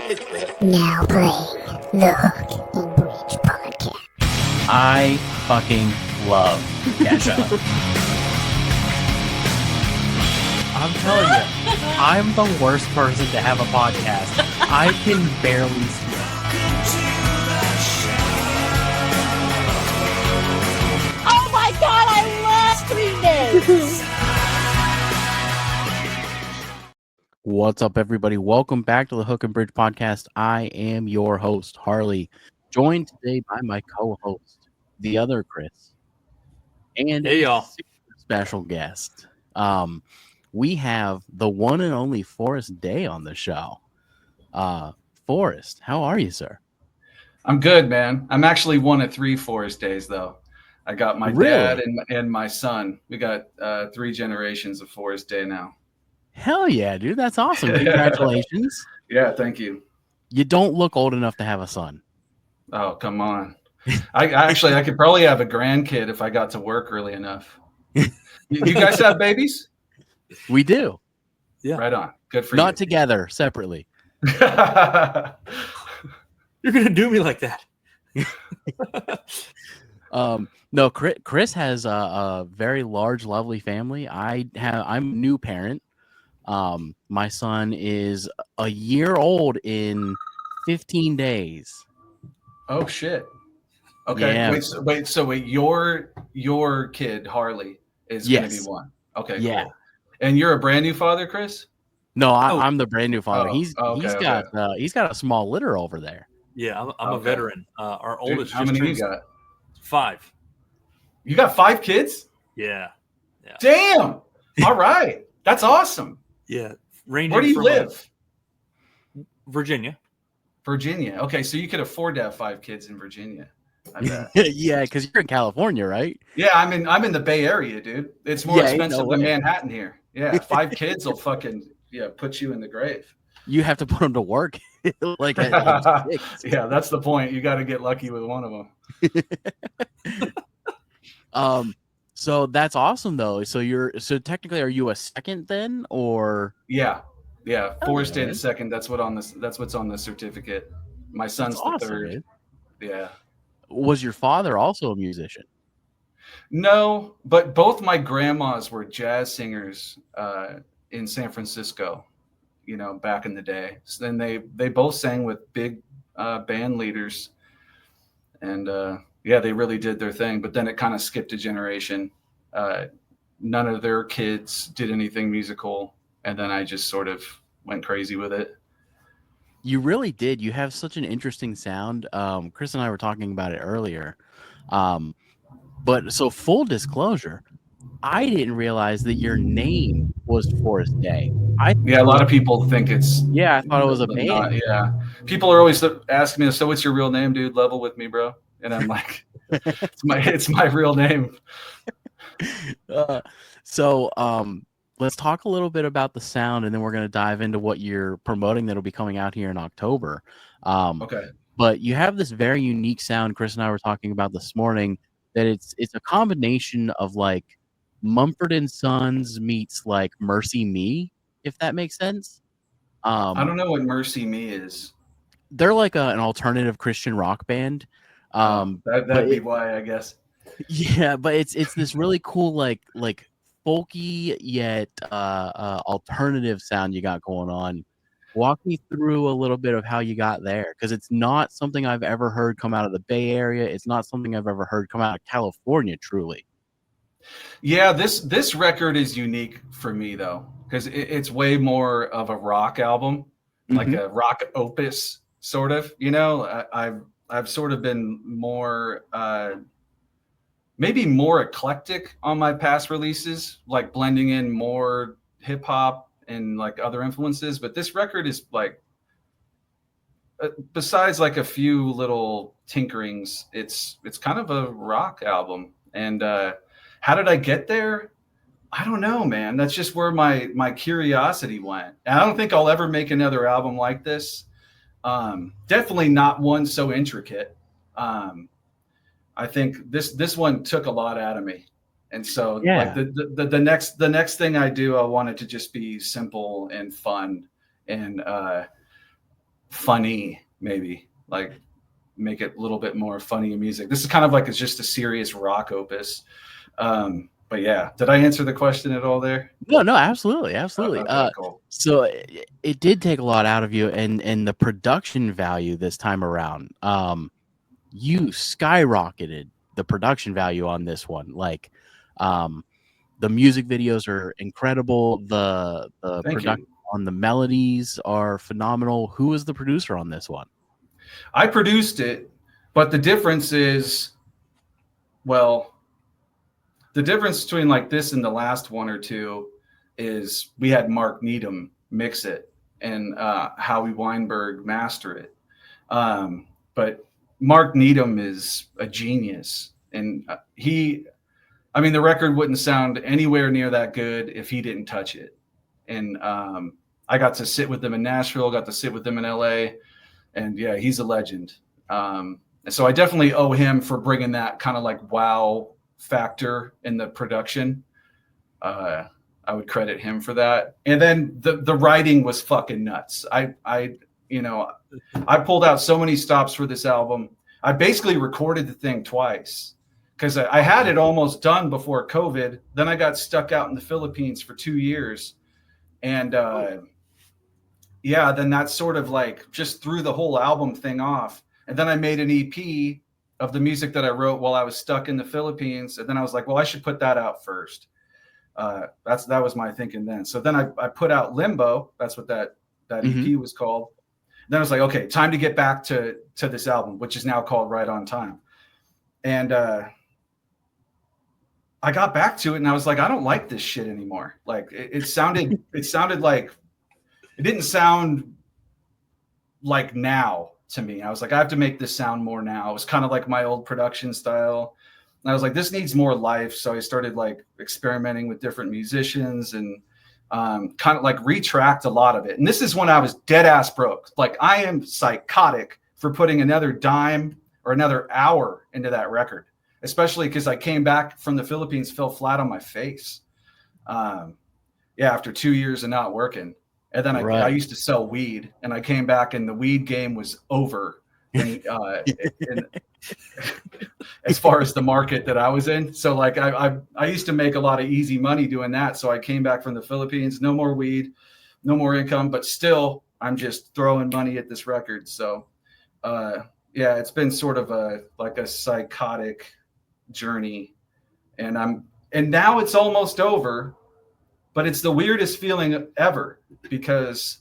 Now playing the Hook and Bridge podcast. I fucking love Kesha. I'm telling you, I'm the worst person to have a podcast. I can barely speak. Oh my god, I love Green Day! What's up, everybody? Welcome back to the Hook and Bridge podcast. I am your host, Harley, joined today by my co-host, the other Chris, and Hey, a y'all. super special guest. We have the one and only Forrest Day on the show. Forrest, how are you, sir? I'm good, man. I'm actually one of 3 Forrest Days, though. I got my dad and my son. We got 3 generations of Forrest Day now. Hell yeah, dude. That's awesome. Congratulations. Yeah, thank you. You don't look old enough to have a son. Oh, come on. I could probably have a grandkid if I got to work early enough. You guys have babies? We do. Yeah. Right on. Good for Not together, separately. you. You're gonna do me like that. No, Chris has a very large, lovely family. I'm a new parent. My son is a year old in 15 days. Oh shit. Okay. Yeah. Wait. Your kid Harley is going to be 1. Okay. Yeah. Cool. And you're a brand new father, Chris? No, I'm the brand new father. Oh, He's got a small litter over there. Yeah, I'm a veteran. Our oldest. Dude, how many you got? 5. You got 5 kids? Yeah. Damn. All right. That's awesome. Yeah. Ranging Where do you from, live? Virginia. Virginia. Okay, so you could afford to have 5 kids in Virginia. I bet. Yeah, because you're in California, right? Yeah, I'm in the Bay Area, dude. It's more expensive no than way. Manhattan here. Yeah, 5 kids will fucking put you in the grave. You have to put them to work. like at 6. Yeah, that's the point. You got to get lucky with one of them. So that's awesome though. So technically, are you a second then, or? Yeah. Forrest Day man. the second. That's what's on the certificate. My son's That's the awesome, third. dude. Yeah. Was your father also a musician? No, but both my grandmas were jazz singers in San Francisco, back in the day. So then they both sang with big band leaders, and they really did their thing. But then it kind of skipped a generation. None of their kids did anything musical, and then I just sort of went crazy with it. You really did. You have such an interesting sound. Chris and I were talking about it earlier. But so full disclosure, I didn't realize that your name was Forrest Day. A lot of people think it's. Yeah, I thought it was a band. People are always asking me, "So what's your real name, dude? Level with me, bro." And I'm like, "It's my real name." Let's talk a little bit about the sound, and then we're going to dive into what you're promoting that'll be coming out here in October. Okay. But you have this very unique sound. Chris and I were talking about this morning that it's a combination of like Mumford and Sons meets like Mercy Me, if that makes sense. I don't know what Mercy Me is. They're like an alternative Christian rock band. That'd be why, I guess. Yeah, but it's this really cool like folky yet alternative sound you got going on. Walk me through a little bit of how you got there, because it's not something I've ever heard come out of the Bay Area. It's not something I've ever heard come out of California, truly. Yeah, this record is unique for me though, because it's way more of a rock album, like a rock opus sort of. I've sort of been more maybe more eclectic on my past releases, like blending in more hip hop and like other influences. But this record is like, besides like a few little tinkerings, it's kind of a rock album. And how did I get there? I don't know, man. That's just where my curiosity went. And I don't think I'll ever make another album like this. Definitely not one so intricate. I think this one took a lot out of me. And so like the next thing I do, I want it to just be simple and fun. And funny, maybe like make it a little bit more funny music. This is kind of like it's just a serious rock opus. But yeah, did I answer the question at all there? No, absolutely, absolutely. Okay, cool. So it did take a lot out of you, and the production value this time around. You skyrocketed the production value on this one. Like, the music videos are incredible. The Thank production you. on the melodies are phenomenal. Who was the producer on this one? I produced it, but the difference is, well, the difference between like this and the last one or two is we had Mark Needham mix it and Howie Weinberg master it. But Mark Needham is a genius, and the record wouldn't sound anywhere near that good if he didn't touch it. And I got to sit with him in Nashville, got to sit with him in LA, and yeah, he's a legend. And so I definitely owe him for bringing that kind of like wow factor in the production. I would credit him for that. And then the writing was fucking nuts. I pulled out so many stops for this album. I basically recorded the thing twice because I had it almost done before COVID. Then I got stuck out in the Philippines for 2 years. And then that sort of like just threw the whole album thing off. And then I made an EP of the music that I wrote while I was stuck in the Philippines. And then I was like, well, I should put that out first. That was my thinking then. So then I put out Limbo. That's what that EP was called. Then I was like, okay, time to get back to this album, which is now called Right on Time. And I got back to it and I was like, I don't like this shit anymore. Like it sounded like, it didn't sound like now to me. I was like, I have to make this sound more now. It was kind of like my old production style. And I was like, this needs more life. So I started like experimenting with different musicians and kind of like retracked a lot of it. And this is when I was dead ass broke. Like I am psychotic for putting another dime or another hour into that record, especially because I came back from the Philippines, fell flat on my face. After 2 years of not working. And then I used to sell weed, and I came back and the weed game was over. And, as far as the market that I was in. So like I used to make a lot of easy money doing that. So I came back from the Philippines, no more weed, no more income, but still I'm just throwing money at this record. So it's been sort of a psychotic journey, and now it's almost over, but it's the weirdest feeling ever because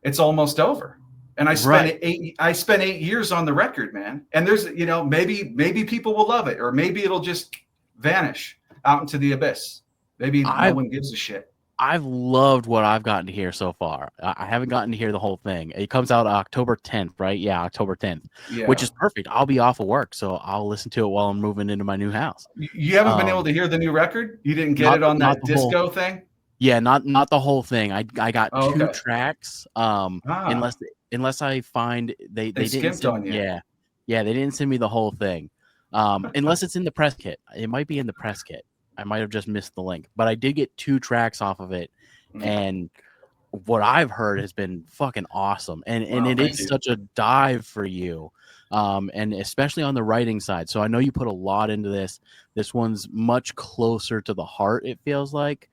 it's almost over. And I spent 8 years on the record, man. And there's, maybe people will love it, or maybe it'll just vanish out into the abyss. Maybe no one gives a shit. I've loved what I've gotten to hear so far. I haven't gotten to hear the whole thing. It comes out October 10th, right? Yeah, October 10th, which is perfect. I'll be off of work, so I'll listen to it while I'm moving into my new house. You haven't been able to hear the new record? You didn't get it on that disco thing? Yeah, not the whole thing. I got two tracks. Unless I find they didn't send, on you. Yeah, they didn't send me the whole thing. Unless it's in the press kit. It might be in the press kit. I might have just missed the link, but I did get 2 tracks off of it, and what I've heard has been fucking awesome. And it is such a dive for you, and especially on the writing side. So I know you put a lot into this. This one's much closer to the heart, it feels like.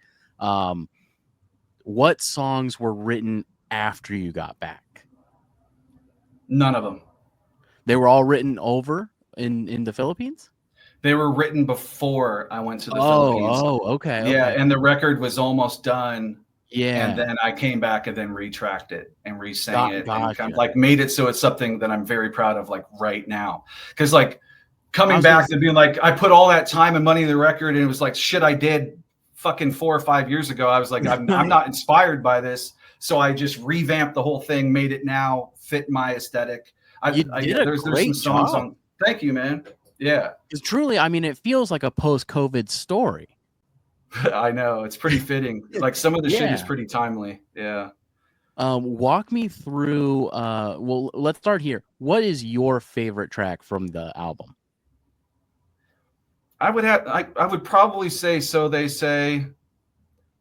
What songs were written after you got back? None of them. They were all written over in the Philippines? They were written before I went to the Philippines. Okay. Yeah, and the record was almost done. Yeah. And then I came back and then retracked it and re-sang it and kind of Gotcha. like made it so it's something that I'm very proud of like right now. Because like coming back and being like, I put all that time and money in the record and it was like shit I did fucking 4 or 5 years ago. I was like, I'm not inspired by this. So I just revamped the whole thing, made it now fit my aesthetic. There's some songs on. Thank you, man. Yeah. Because truly, I mean, it feels like a post-COVID story. I know. It's pretty fitting. Like some of the shit is pretty timely. Yeah. Walk me through, well, let's start here. What is your favorite track from the album? I would probably say So They Say.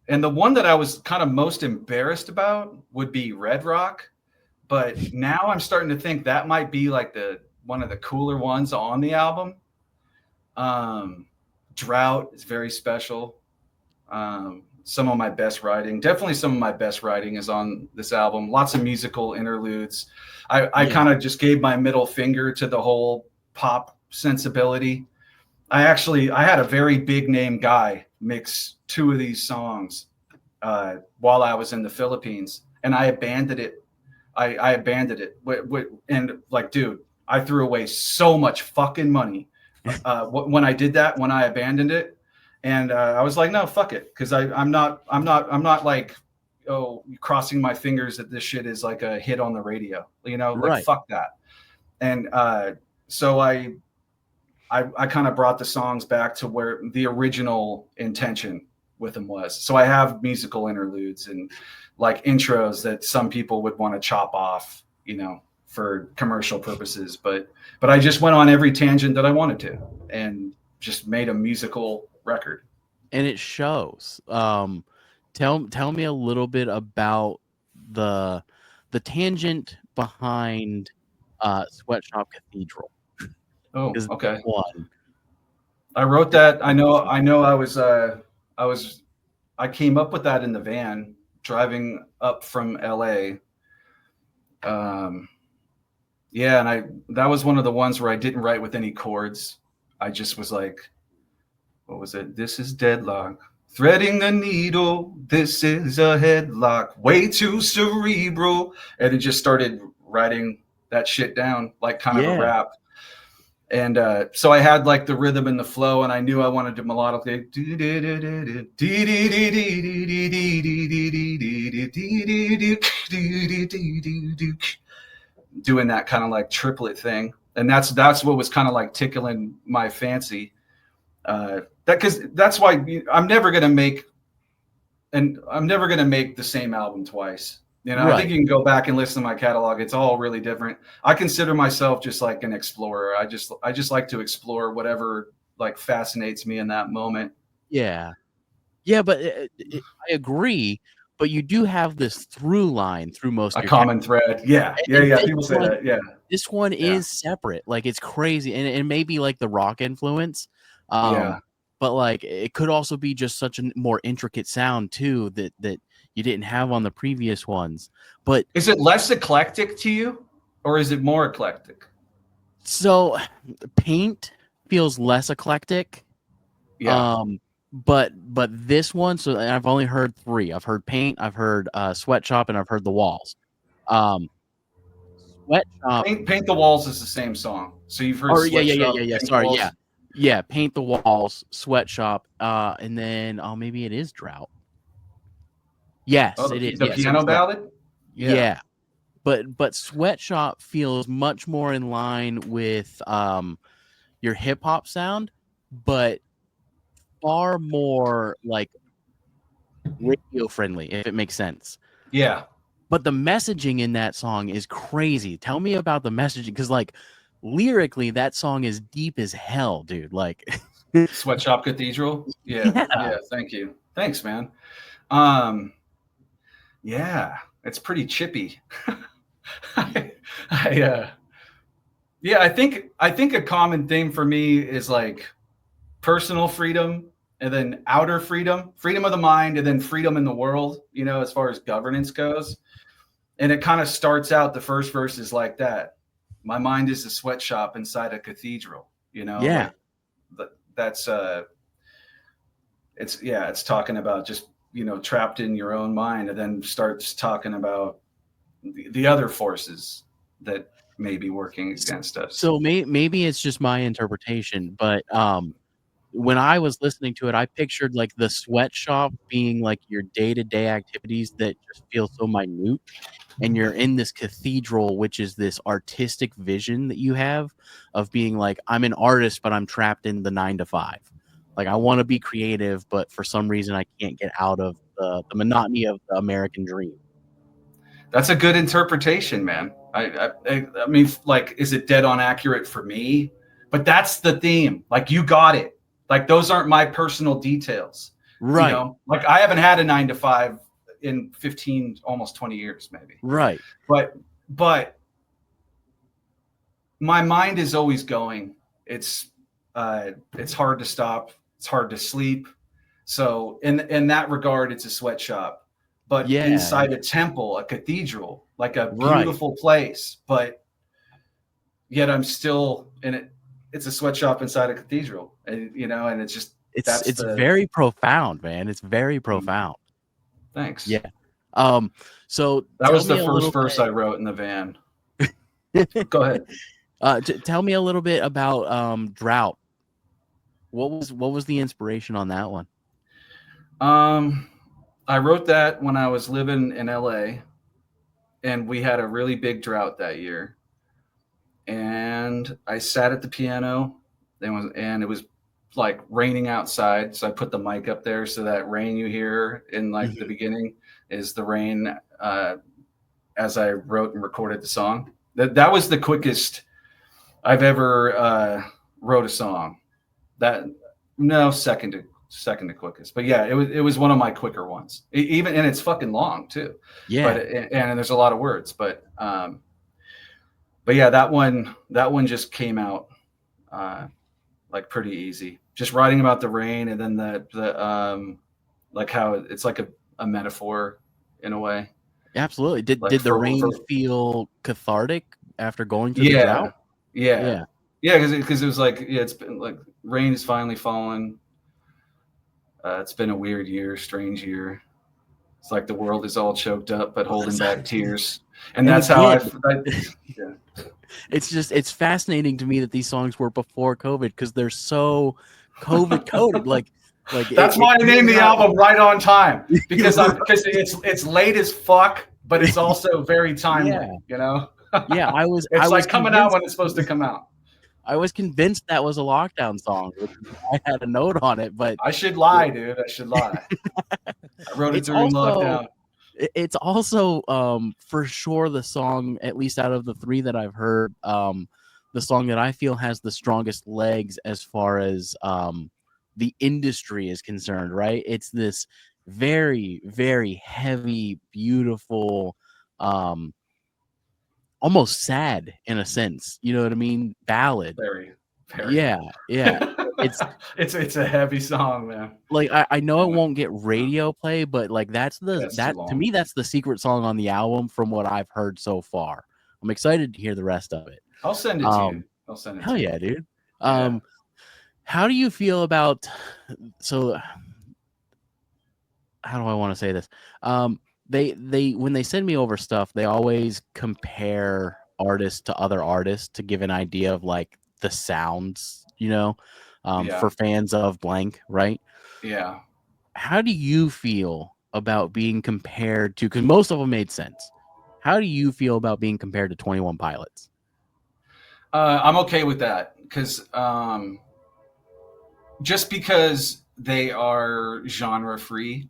And the one that I was kind of most embarrassed about would be Red Rock. but now I'm starting to think that might be like one of the cooler ones on the album. Drought is very special. Some of my best writing, definitely some of my best writing is on this album. Lots of musical interludes. I kind of just gave my middle finger to the whole pop sensibility. I had a very big name guy mix 2 of these songs while I was in the Philippines, and I abandoned it. I abandoned it. And like, dude, I threw away so much fucking money when I did that, when I abandoned it. And I was like, no, fuck it. Cause I'm not like, crossing my fingers that this shit is like a hit on the radio, like fuck that. And so I kind of brought the songs back to where the original intention with them was. So I have musical interludes and like intros that some people would want to chop off, for commercial purposes. But I just went on every tangent that I wanted to and just made a musical record. And it shows. Tell me a little bit about the tangent behind Sweatshop Cathedral. Oh, okay. One. I wrote that. I know. I came up with that in the van driving up from LA. Yeah, and that was one of the ones where I didn't write with any chords. I just was like, what was it? This is deadlock. Threading the needle. This is a headlock. Way too cerebral. And it just started writing that shit down like kind of a rap. And so I had like the rhythm and the flow, and I knew I wanted to melodically doing that kind of like triplet thing. And that's what was kind of like tickling my fancy. Because that's why I'm never gonna make the same album twice. I think you can go back and listen to my catalog. It's all really different. I consider myself just like an explorer. I just like to explore whatever like fascinates me in that moment. Yeah, but I agree. But you do have this through line through most of your common thread. Yeah. People say that. Yeah. This one is separate. Like it's crazy, and it may be like the rock influence. But like it could also be just such a more intricate sound too that you didn't have on the previous ones. But is it less eclectic to you, or is it more eclectic? So Paint feels less eclectic. Yeah. But this one, so I've only heard 3. I've heard Paint, I've heard Sweatshop, and I've heard The Walls. Sweatshop. Paint the Walls is the same song. So you've heard Sweatshop. Yeah. Sorry, yeah. Paint the Walls, Sweatshop, and then maybe it is Drought. Yes, it is. The piano ballad? Yeah. But Sweatshop feels much more in line with your hip hop sound, but far more like radio friendly, if it makes sense. Yeah. But the messaging in that song is crazy. Tell me about the messaging, because like lyrically, that song is deep as hell, dude. Like Sweatshop Cathedral. Yeah. Thank you. Thanks, man. Yeah, it's pretty chippy. I think a common theme for me is like personal freedom, and then outer freedom of the mind, and then freedom in the world, as far as governance goes. And it kind of starts out, the first verse is like that. My mind is a sweatshop inside a cathedral, Yeah. Like, that's it's talking about just, trapped in your own mind, and then starts talking about the other forces that may be working against us. So maybe it's just my interpretation, but when I was listening to it, I pictured like the sweatshop being like your day-to-day activities that just feel so minute, and you're in this cathedral, which is this artistic vision that you have of being like, I'm an artist, but I'm trapped in the 9 to 5. Like I want to be creative, but for some reason I can't get out of the monotony of the American dream. That's a good interpretation, man. I mean, like, is it dead on accurate for me? But that's the theme. Like, you got it. Like, those aren't my personal details. Right. Like, I haven't had a 9 to 5 in 15, almost 20 years, maybe. Right. But but my mind is always going. It's hard to stop. It's hard to sleep. So in that regard, it's a sweatshop. But Yeah. inside a temple, a cathedral, like a Right. beautiful place, but yet I'm still in it. It's a sweatshop inside a cathedral, and and it's just It's very profound, man. It's very profound. Thanks. Yeah. So That was the tell me a first little verse I wrote in the van. Go ahead. Tell me a little bit about Drought. What was the inspiration on that one? I wrote that when I was living in LA, and we had a really big drought that year. And I sat at the piano, and it was like raining outside. So I put the mic up there, so that rain you hear in like the beginning is the rain as I wrote and recorded the song. That was the quickest I've ever wrote a song. Second to quickest, but yeah, it was one of my quicker ones. And it's fucking long too. Yeah. But and there's a lot of words, but yeah, that one just came out like pretty easy. Just writing about the rain, and then the like how it's like a metaphor in a way. Absolutely. Did the rain feel cathartic after going through the drought? Yeah, because it was like, it's been like rain is finally falling. It's been a weird year, strange year. It's like the world is all choked up, but holding back tears. And that's how yeah. It's fascinating to me that these songs were before COVID, because they're so COVID coded. like that's why I named the album Right on Time, because it's late as fuck, but it's also very timely. Yeah. Yeah, I was coming out when it's supposed to come out. I was convinced that was a lockdown song. I had a note on it, but I should lie, dude. I should lie. I wrote it during lockdown. It's also for sure the song, at least out of the three that I've heard, the song that I feel has the strongest legs as far as the industry is concerned, right? It's this very, very heavy, beautiful, almost sad in a sense. You know what I mean? Ballad. Very. Yeah. It's a heavy song, man. Like I know it won't get radio play, but like to me that's the secret song on the album from what I've heard so far. I'm excited to hear the rest of it. I'll send it to you. I'll send it. Hell yeah, dude. How do you feel about how do I want to say this? They when they send me over stuff, they always compare artists to other artists to give an idea of like the sounds, for fans of blank, right? Yeah. How do you feel about being compared to, because most of them made sense. How do you feel about being compared to 21 Pilots? I'm okay with that, because just because they are genre free.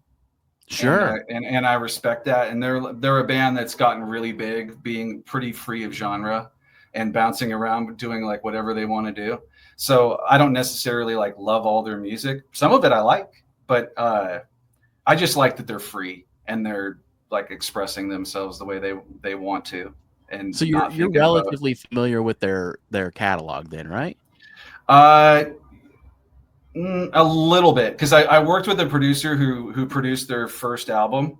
Sure. And I respect that. And they're a band that's gotten really big, being pretty free of genre and bouncing around, doing like whatever they want to do. So I don't necessarily like love all their music. Some of it I like, but I just like that they're free and they're like expressing themselves the way they want to. And so you're relatively familiar with their catalog then, right? A little bit, because I worked with a producer who produced their first album,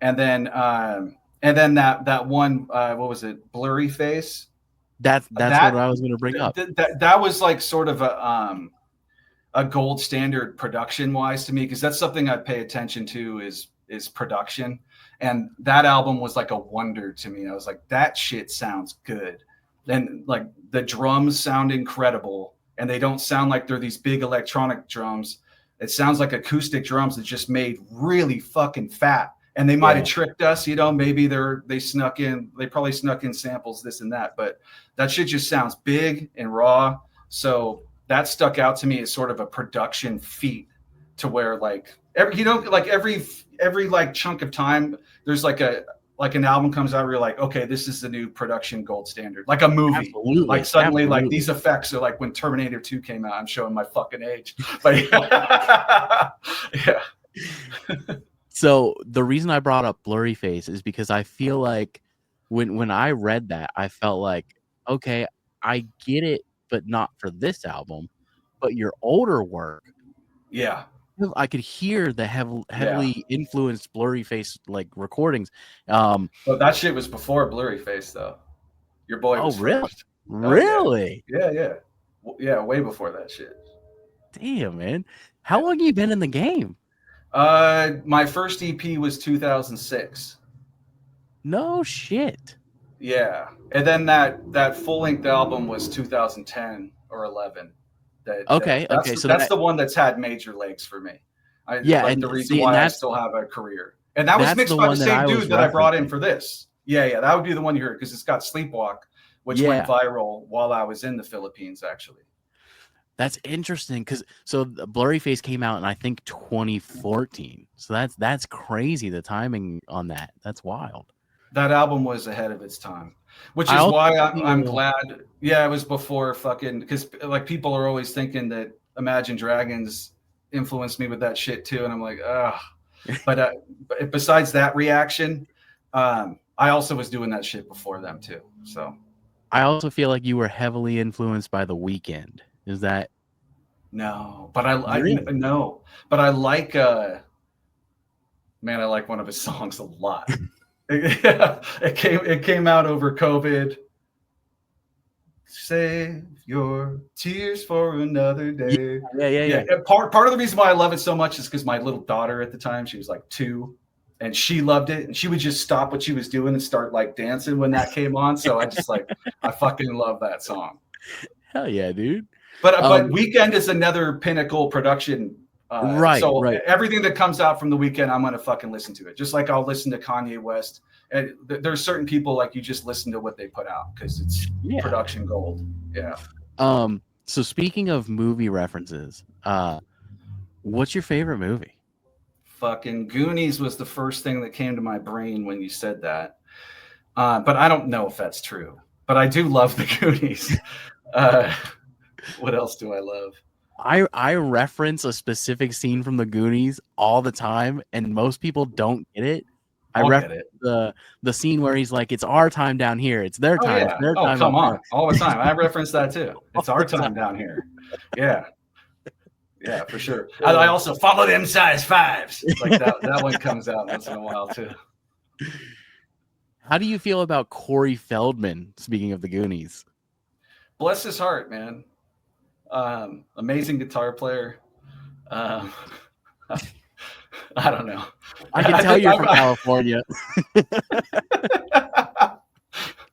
and then that one what was it, Blurry Face? That's what I was going to bring up. That was like sort of a gold standard production wise to me, because that's something I pay attention to is production, and that album was like a wonder to me. I was like, that shit sounds good, and like the drums sound incredible. And they don't sound like they're these big electronic drums. It sounds like acoustic drums that just made really fucking fat. And they might have tricked us, maybe they probably snuck in samples, this and that, but that shit just sounds big and raw. So that stuck out to me as sort of a production feat, to where like every like chunk of time, there's like an album comes out where you're like, okay, this is the new production gold standard. Like a movie. Absolutely. Like suddenly like these effects are like when Terminator 2 came out. I'm showing my fucking age. But yeah. So the reason I brought up Blurry Face is because I feel like when I read that, I felt like, okay, I get it, but not for this album. But your older work, Yeah. I could hear the Yeah. heavily influenced Blurry Face like recordings. But that shit was before Blurry Face, though. Your boy was really? first. Really? Yeah, way before that shit. Damn, man. How long you been in the game? My first EP was 2006. No shit. Yeah, and then that full length album was 2010 or 11. Okay. So that's the one that's had major legs for me. And the reason why I still have a career. And that was that's mixed the by the one that same I was dude that I brought in referencing. for this. Yeah, that would be the one you heard because it's got Sleepwalk, which went viral while I was in the Philippines, actually. That's interesting because the Blurry Face came out in I think 2014. So that's crazy. The timing on that. That's wild. That album was ahead of its time, which is why I'm glad. Yeah, it was before fucking, because like people are always thinking that Imagine Dragons influenced me with that shit too, and I'm like, ugh. But besides that reaction, I also was doing that shit before them too. So I also feel like you were heavily influenced by The Weeknd. Is that? No, but I like man, I like one of his songs a lot. It came out over COVID. Save your tears for another day. Yeah. Part of the reason why I love it so much is because my little daughter at the time, she was like 2, and she loved it, and she would just stop what she was doing and start like dancing when that came on. So I just I fucking love that song. Hell yeah, dude. But Weeknd is another pinnacle production. Right. Everything that comes out from The Weeknd, I'm gonna fucking listen to it. Just like I'll listen to Kanye West. And there's certain people like you just listen to what they put out because it's production gold. Yeah. So speaking of movie references, what's your favorite movie? Fucking Goonies was the first thing that came to my brain when you said that. But I don't know if that's true. But I do love the Goonies. What else do I love? I reference a specific scene from the Goonies all the time, and most people don't get it. I reference the scene where he's like, "It's our time down here. It's their time. Yeah. It's their time." Come on, all the time. I reference that too. It's our time down here. Yeah, for sure. I also follow them size 5s. Like that one comes out once in a while too. How do you feel about Corey Feldman? Speaking of the Goonies, bless his heart, man. Amazing guitar player. I don't know. I can tell you're from California.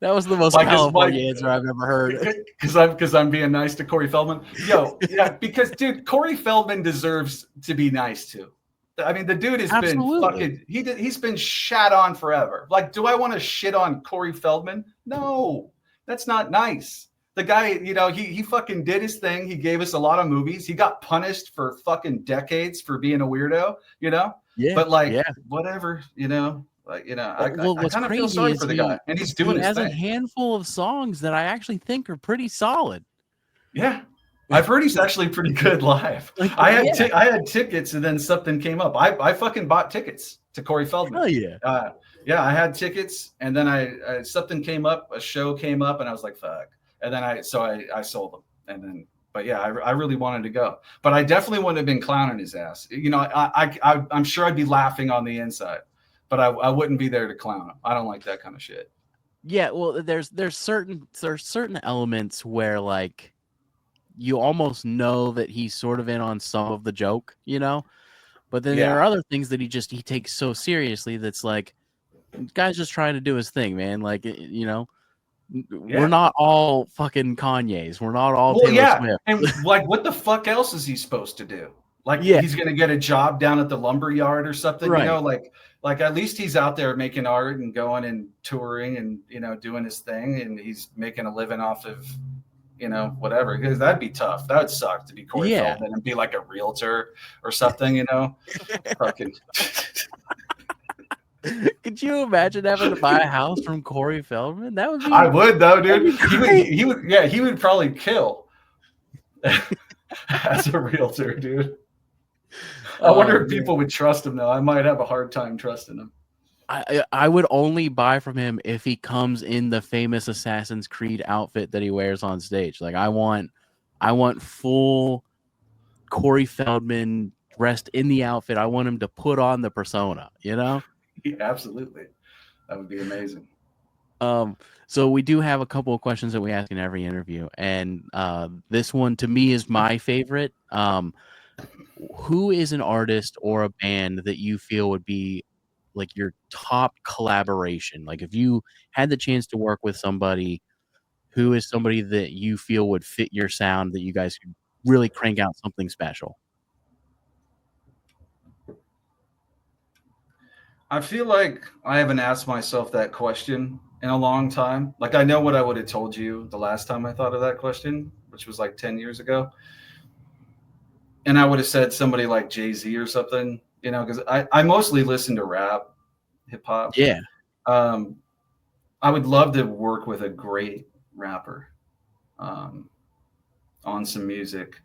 That was the most California answer I've ever heard. Because I'm being nice to Corey Feldman. Because dude, Corey Feldman deserves to be nice to. I mean, the dude has been fucking. He's been shat on forever. Like, do I want to shit on Corey Feldman? No, that's not nice. The guy, he fucking did his thing. He gave us a lot of movies. He got punished for fucking decades for being a weirdo, Yeah. But whatever, I kind of feel sorry for the guy, and he's doing his thing. He has a handful of songs that I actually think are pretty solid. Yeah, I've heard he's actually pretty good live. I had tickets, and then something came up. I fucking bought tickets to Corey Feldman. Oh yeah. I had tickets, and then I something came up, a show came up, and I was like, fuck. And then I sold them, and then, but yeah, I really wanted to go, but I definitely wouldn't have been clowning his ass. I'm sure I'd be laughing on the inside, but I wouldn't be there to clown him. I don't like that kind of shit. Yeah, well, there's certain elements where like you almost know that he's sort of in on some of the joke, but then there are other things that he takes so seriously that's like, guy's just trying to do his thing, man. Like, we're not all fucking Kanye's. We're not all Taylor Swift. And like, what the fuck else is he supposed to do? Like, he's gonna get a job down at the lumber yard or something, right. Like at least he's out there making art and going and touring and doing his thing, and he's making a living off of whatever. Because that'd be tough. That would suck to be Corey Feldman and be like a realtor or something, Fucking. Could you imagine having to buy a house from Corey Feldman? That would be. I would though, dude. He would. Yeah, he would probably kill as a realtor, dude. I wonder if people would trust him though. I might have a hard time trusting him. I would only buy from him if he comes in the famous Assassin's Creed outfit that he wears on stage. Like I want full Corey Feldman dressed in the outfit. I want him to put on the persona, you know? Yeah, absolutely. That would be amazing. So we do have a couple of questions that we ask in every interview, and this one to me is my favorite. Who is an artist or a band that you feel would be like your top collaboration? Like if you had the chance to work with somebody, who is somebody that you feel would fit your sound that you guys could really crank out something special? I feel like I haven't asked myself that question in a long time. Like I know what I would have told you the last time I thought of that question, which was like 10 years ago. And I would have said somebody like Jay-Z or something, you know, because I mostly listen to rap, hip hop. Yeah. I would love to work with a great rapper on some music.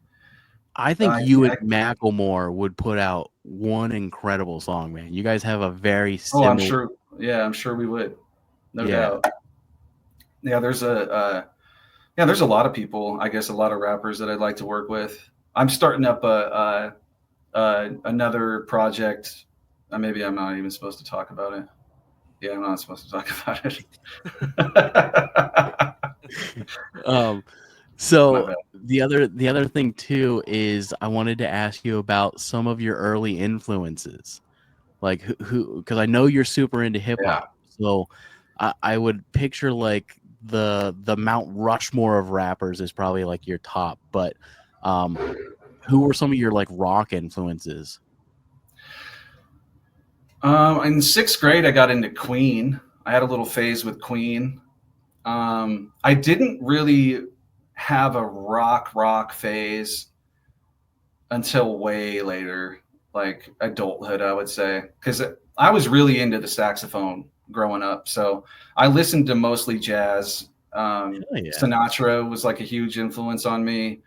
I think you and Macklemore would put out one incredible song, man. You guys have a very similar. I'm sure. Yeah, I'm sure we would. No doubt. Yeah, there's a lot of people. I guess a lot of rappers that I'd like to work with. I'm starting up another project. Maybe I'm not even supposed to talk about it. Yeah, I'm not supposed to talk about it. So the other thing too is I wanted to ask you about some of your early influences, like who because I know you're super into hip hop, so I would picture like the Mount Rushmore of rappers is probably like your top, but who were some of your like rock influences? In sixth grade, I got into Queen. I had a little phase with Queen. I didn't really have a rock phase until way later, like adulthood, I would say, because I was really into the saxophone growing up. So I listened to mostly jazz. Sinatra was like a huge influence on me.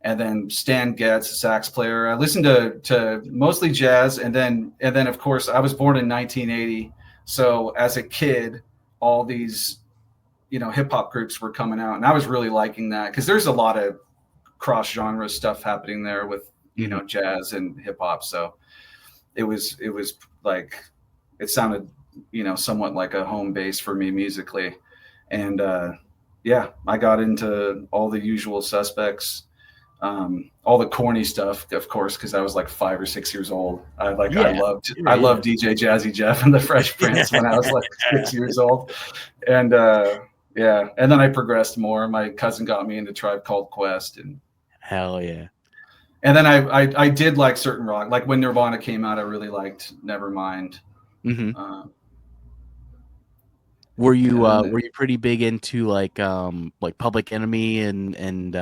And then Stan Getz, a sax player. I listened to mostly jazz, and then of course I was born in 1980. So as a kid, all these hip hop groups were coming out, and I was really liking that because there's a lot of cross genre stuff happening there with jazz and hip hop. So it was like it sounded somewhat like a home base for me musically, and I got into all the usual suspects. All the corny stuff, of course, because I was like 5 or 6 years old. I loved DJ Jazzy Jeff and the Fresh Prince when I was like 6 years old, and and then I progressed more. My cousin got me into Tribe Called Quest, and hell yeah. And then I did like certain rock, like when Nirvana came out, I really liked Nevermind. Mm-hmm. Were you pretty big into like Public Enemy and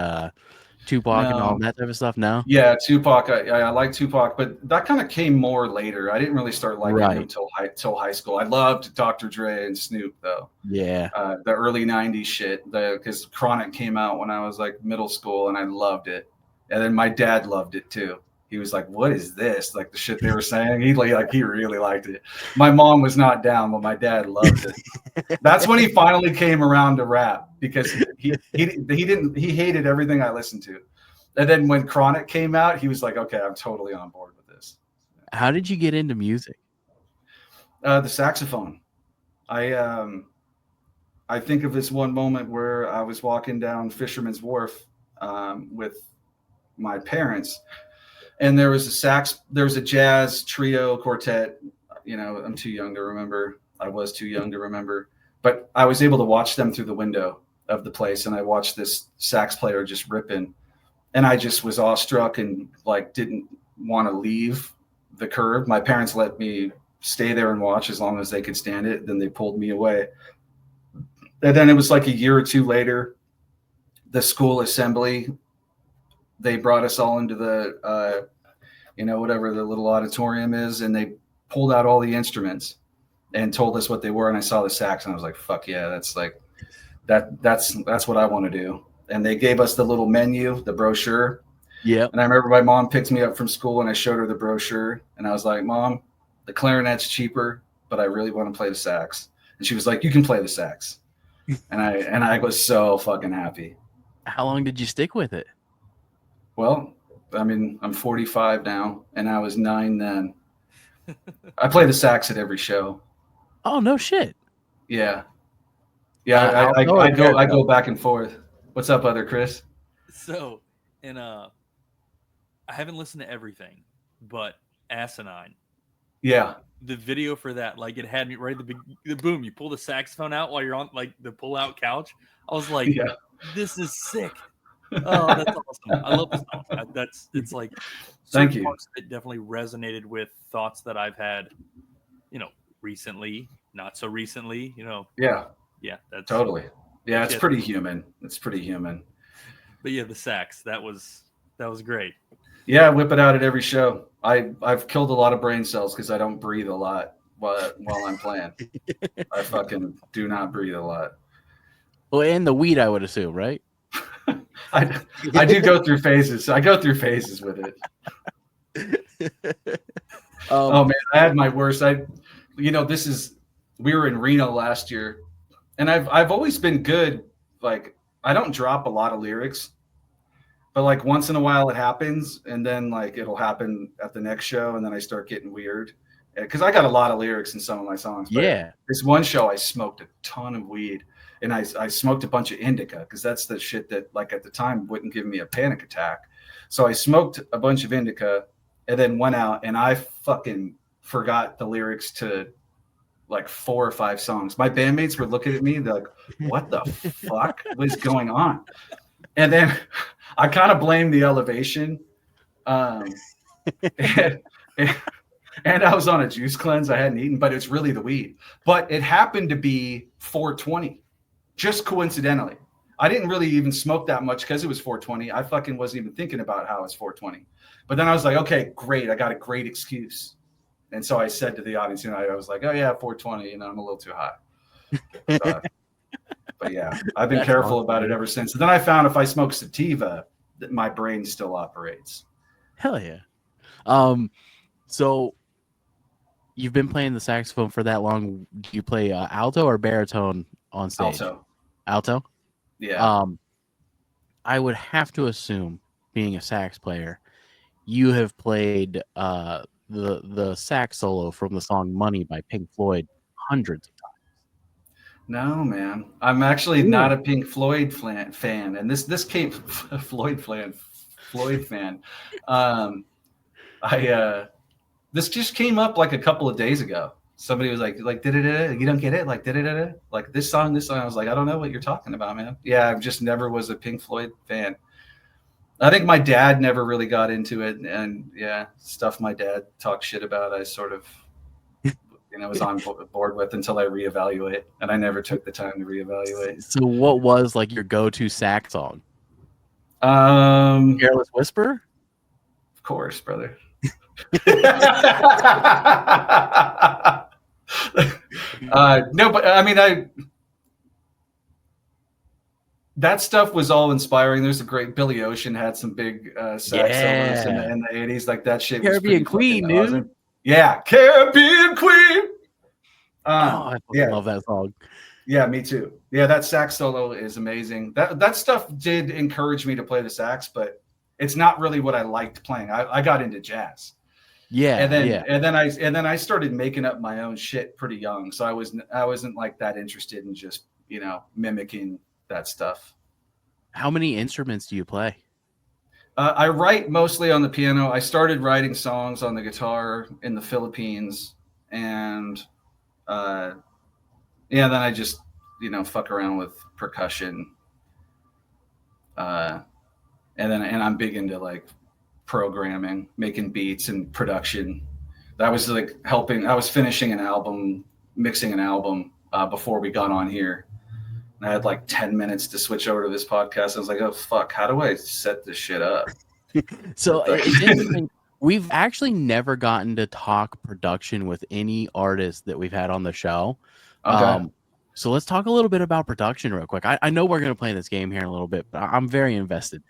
Tupac and all that type of stuff? No. Yeah, Tupac. I like Tupac, but that kind of came more later. I didn't really start liking him until high school. I loved Dr. Dre and Snoop though. Yeah. The early '90s shit. Because Chronic came out when I was like middle school, and I loved it. And then my dad loved it too. He was like, "What is this?" Like the shit they were saying. He really liked it. My mom was not down, but my dad loved it. That's when he finally came around to rap, because he hated everything I listened to. And then when Chronic came out, he was like, "Okay, I'm totally on board with this." How did you get into music? The saxophone. I think of this one moment where I was walking down Fisherman's Wharf with my parents, and there was a jazz trio quartet. I'm too young to remember. I was too young to remember, but I was able to watch them through the window of the place, and I watched this sax player just ripping, and I just was awestruck and like didn't want to leave the curb. My parents let me stay there and watch as long as they could stand it. Then they pulled me away. And then it was like a year or two later, the school assembly, they brought us all into the, whatever the little auditorium is, and they pulled out all the instruments and told us what they were. And I saw the sax, and I was like, "Fuck yeah, that's what I want to do." And they gave us the little menu, the brochure. Yeah. And I remember my mom picked me up from school, and I showed her the brochure, and I was like, "Mom, the clarinet's cheaper but I really want to play the sax. And she was like, you can play the sax. And I was so fucking happy. How long did you stick with it? Well, I mean, I'm 45 now, and I was 9 then. I play the sax at every show. Oh, no shit. Yeah. Yeah, alto or I go baritone? back and forth. What's up, other Chris? So, and I haven't listened to everything, but Asinine, Yeah. the video for that, like it had me right at the boom. You pull the saxophone out while you're on like the pull-out couch. I was like, Yeah. this is sick. Oh, that's awesome. I love the song. It's like Thank certain you. parts of it definitely resonated with thoughts that I've had, recently, not so recently, Yeah, yeah, that's totally. Yeah, it's Yeah. pretty human. It's pretty human. But yeah, the sax, that was great. Yeah, I whip it out at every show. I've killed a lot of brain cells because I don't breathe a lot while I'm playing. I fucking do not breathe a lot. Well, and the weed, I would assume, right? I do go through phases. I go through phases with it. Oh man, I had my worst. We were in Reno last year, and I've always been good. Like I don't drop a lot of lyrics, but like once in a while it happens, and then like it'll happen at the next show, and then I start getting weird because I got a lot of lyrics in some of my songs. But Yeah. this one show I smoked a ton of weed, and I smoked a bunch of indica because that's the shit that like at the time wouldn't give me a panic attack. So I smoked a bunch of indica, and then went out and I fucking forgot the lyrics to like 4 or 5 songs. My bandmates were looking at me, they're like, what the fuck was going on? And then I kind of blamed the elevation. And I was on a juice cleanse I hadn't eaten, but it's really the weed. But it happened to be 420, just coincidentally. I didn't really even smoke that much because it was 420. I fucking wasn't even thinking about how it's 420. But then I was like, okay, great. I got a great excuse. And so I said to the audience, I was like, oh yeah, 420, I'm a little too high. But yeah, I've been careful about it ever since. And then I found if I smoke sativa, that my brain still operates. Hell yeah. So you've been playing the saxophone for that long. Do you play alto or baritone on stage? Alto? Yeah. I would have to assume, being a sax player, you have played the sax solo from the song "Money" by Pink Floyd hundreds of times. No, man. I'm actually not a Pink Floyd fan, and this came Floyd fan. This just came up like a couple of days ago. Somebody was like, you don't get it, like this song. I was like, I don't know what you're talking about, man. Yeah, I just never was a Pink Floyd fan. I think my dad never really got into it, and yeah, stuff my dad talked shit about, I sort of, was on board with until I reevaluate, and I never took the time to reevaluate. So, what was like your go-to sax song? Careless Whisper? Of course, brother. No, but I mean, that stuff was all inspiring. There's a great Billy Ocean had some big sax solos in the 80s. Like that shit. Caribbean Queen, dude. Awesome. Yeah, Caribbean Queen. I love that song. Yeah, me too. Yeah, that sax solo is amazing. That stuff did encourage me to play the sax, but it's not really what I liked playing. I got into jazz. Yeah, and then I started making up my own shit pretty young. So I wasn't like that interested in just mimicking that stuff. How many instruments do you play? I write mostly on the piano. I started writing songs on the guitar in the Philippines, and then I just fuck around with percussion. And I'm big into like programming, making beats and production. That was like I was finishing an album, mixing an album before we got on here. And I had like 10 minutes to switch over to this podcast. I was like, oh fuck, how do I set this shit up? So it's interesting. We've actually never gotten to talk production with any artist that we've had on the show. Okay. So let's talk a little bit about production real quick. I know we're going to play this game here in a little bit, but I'm very invested.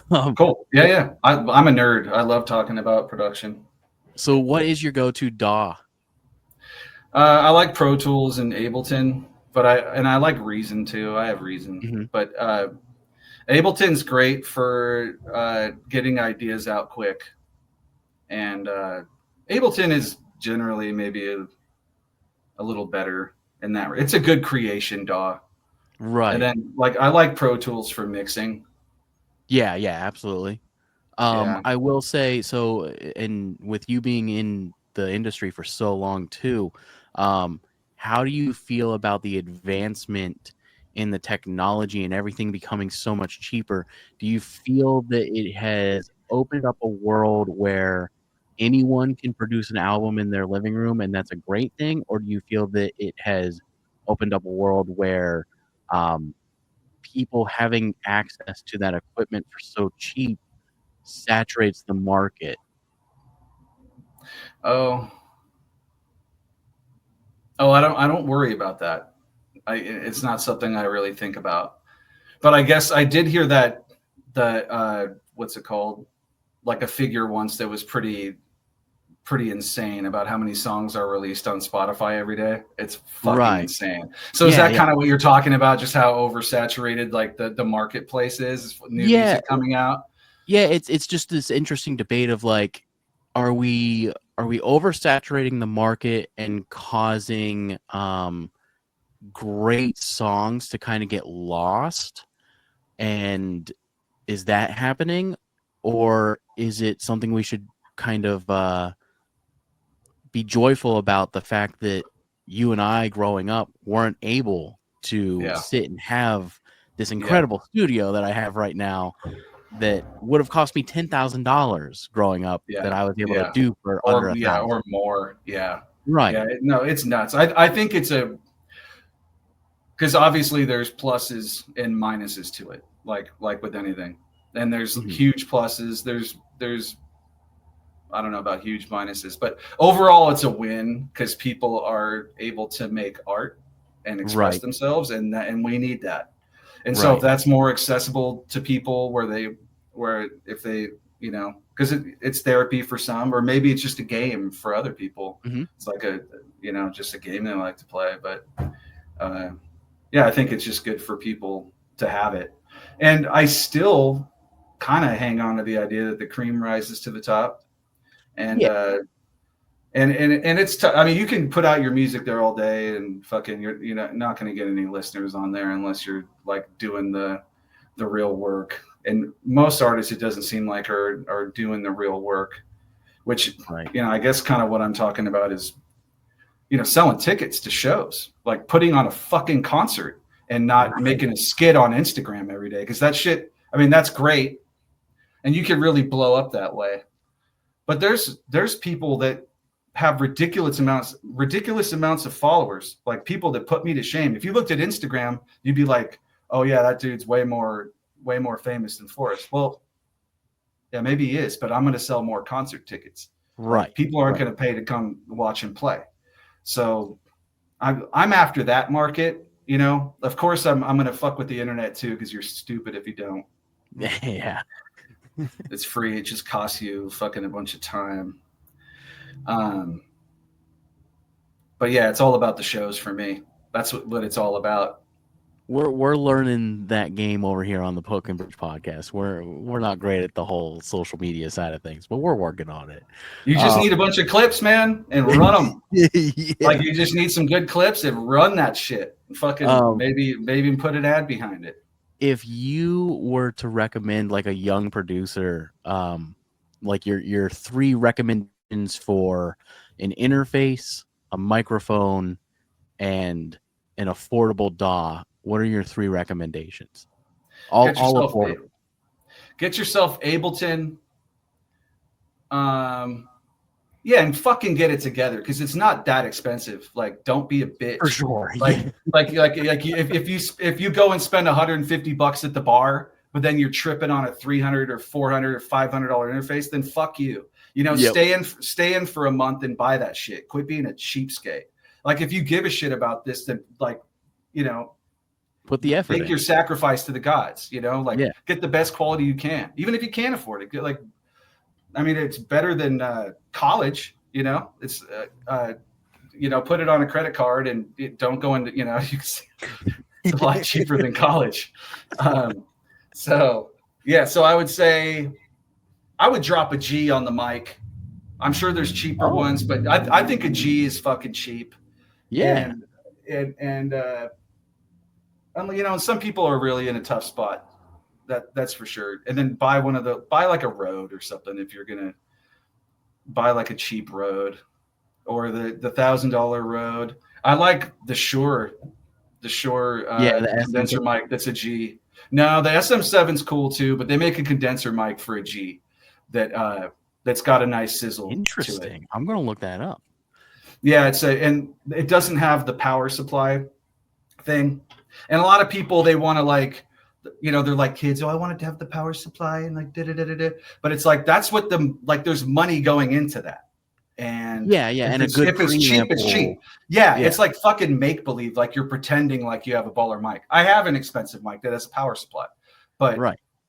Cool. Yeah. I'm a nerd. I love talking about production. So what is your go-to DAW? I like Pro Tools and Ableton, but I like Reason too. I have Reason, Mhm. but Ableton's great for getting ideas out quick, and Ableton is generally maybe a little better in that. It's a good creation DAW, and Right. then like I like Pro Tools for mixing. Yeah, absolutely. Yeah. I will say so, and with you being in the industry for so long too, um, how do you feel about the advancement in the technology and everything becoming so much cheaper? Do you feel that it has opened up a world where anyone can produce an album in their living room and that's a great thing? Or do you feel that it has opened up a world where um, people having access to that equipment for so cheap saturates the market? Oh, I don't worry about that. It's not something I really think about. But I guess I did hear that the what's it called? Like a figure once that was pretty insane about how many songs are released on Spotify every day. It's fucking Right. insane. So is that Yeah. kind of what you're talking about? Just how oversaturated like the marketplace is new Yeah. music coming out? Yeah, it's just this interesting debate of like, are we oversaturating the market and causing great songs to kind of get lost? And is that happening? Or is it something we should kind of be joyful about the fact that you and I growing up weren't able to Yeah. sit and have this Yeah. incredible studio that I have right now that would have cost me $10,000 growing up Yeah. that I was able to Yeah. do for under $1,000. Or more. Yeah. Right. Yeah. No, it's nuts. I think it's because obviously there's pluses and minuses to it, like with anything. And there's Mhm. huge pluses. There's I don't know about huge minuses, but overall it's a win because people are able to make art and express Right. themselves, and we need that. And so if Right. that's more accessible to people where if they, because it's therapy for some, or maybe it's just a game for other people. Mhm. It's like just a game they like to play. But yeah, I think it's just good for people to have it. And I still kind of hang on to the idea that the cream rises to the top. And Yeah. and it's I mean, you can put out your music there all day and fucking you're not going to get any listeners on there unless you're like doing the real work. And most artists, it doesn't seem like are doing the real work, which Right. I guess kind of what I'm talking about is selling tickets to shows, like putting on a fucking concert and not Right. making a skit on Instagram every day, because that shit, I mean, that's great and you can really blow up that way. But there's people that have ridiculous amounts of followers, like people that put me to shame. If you looked at Instagram, you'd be like, oh yeah, that dude's way more famous than Forrest. Well, yeah, maybe he is, but I'm going to sell more concert tickets. Right. Like, people aren't going to pay to come watch him play. So I'm after that market. Of course I'm going to fuck with the internet too, because you're stupid if you don't. Yeah. It's free. It just costs you fucking a bunch of time. But yeah, it's all about the shows for me. That's what it's all about. We're learning that game over here on the Poke and Bridge podcast. We're not great at the whole social media side of things, but we're working on it. You just need a bunch of clips, man, and run them. Yeah. Like, you just need some good clips and run that shit. Fucking maybe put an ad behind it. If you were to recommend like a young producer, like your three recommendations for an interface, a microphone, and an affordable DAW, what are your three recommendations? All affordable. Get yourself Ableton. Yeah, and fucking get it together, because it's not that expensive. Like, don't be a bitch. For sure. Like if you go and spend $150 at the bar, but then you're tripping on a $300 or $400 or $500 interface, then fuck you. Yep. Stay in for a month and buy that shit. Quit being a cheapskate. Like, if you give a shit about this, then put the effort make in. your sacrifice to the gods. Get the best quality you can, even if you can't afford it. I mean, it's better than college. It's put it on a credit card and don't go into, it's a lot cheaper than college. So I would say I would drop a G on the mic. I'm sure there's cheaper ones, but I think a G is fucking cheap. Yeah. And some people are really in a tough spot. That's for sure. And then buy like a Rode or something if you're gonna buy like a cheap Rode or the $1,000 Rode. I like the Shure the condenser mic. That's a G. No, the SM7's cool too, but they make a condenser mic for a G that's got a nice sizzle. Interesting. To it. I'm gonna look that up. Yeah, and it doesn't have the power supply thing. And a lot of people, they want to like, they're like kids. Oh, I wanted to have the power supply and like da. But it's like that's what there's money going into that. And and if it's cheap, it's cheap. Yeah, it's like fucking make believe. Like you're pretending like you have a baller mic. I have an expensive mic that has a power supply, but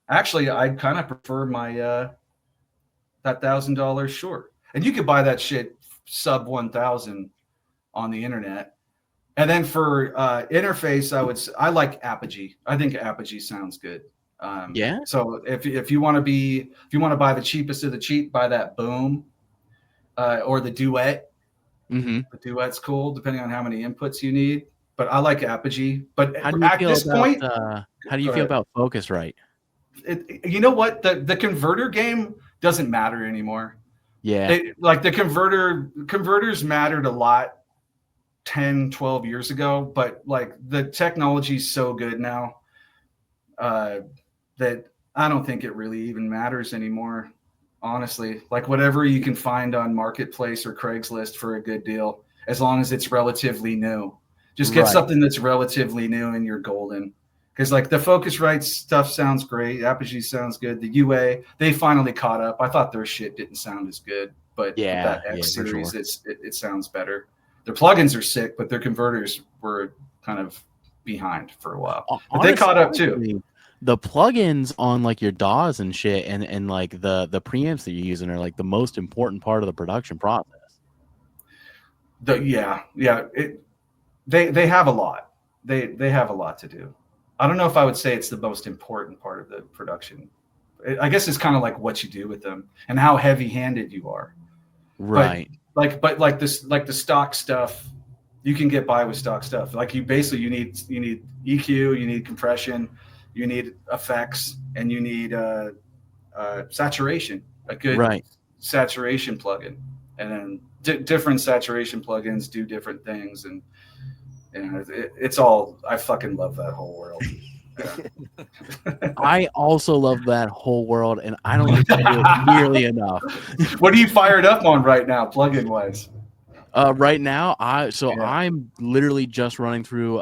actually, I'd kind of prefer my that $1,000 Shure. And you could buy that shit sub 1,000 on the internet. And then for interface, I like Apogee. I think Apogee sounds good. So if you want to buy the cheapest of the cheap, buy that Boom or the Duet. Mm-hmm. The Duet's cool, depending on how many inputs you need. But I like Apogee. But how do you feel about Focusrite? You know what? The converter game doesn't matter anymore. Yeah. The converters mattered a lot 10, 12 years ago, but like the technology's so good now that I don't think it really even matters anymore. Honestly, like whatever you can find on Marketplace or Craigslist for a good deal, as long as it's relatively new, just get something that's relatively new and you're golden. Because like the Focusrite stuff sounds great. Apogee sounds good. The UA, they finally caught up. I thought their shit didn't sound as good, but that X series, it sounds better. Their plugins are sick, but their converters were kind of behind for a while. But honestly, they caught up too. The plugins on like your DAWs and shit and like the preamps that you're using are like the most important part of the production process. They have a lot. They have a lot to do. I don't know if I would say it's the most important part of the production. I guess it's kind of like what you do with them and how heavy-handed you are. Right. But the stock stuff, you can get by with stock stuff. Like you need EQ, you need compression, you need effects, and you need saturation. A good saturation plugin, and then different saturation plugins do different things, and it's all. I fucking love that whole world. I also love that whole world, and I don't get to do it nearly enough. What are you fired up on right now, plugin wise? Right now, I'm literally just running through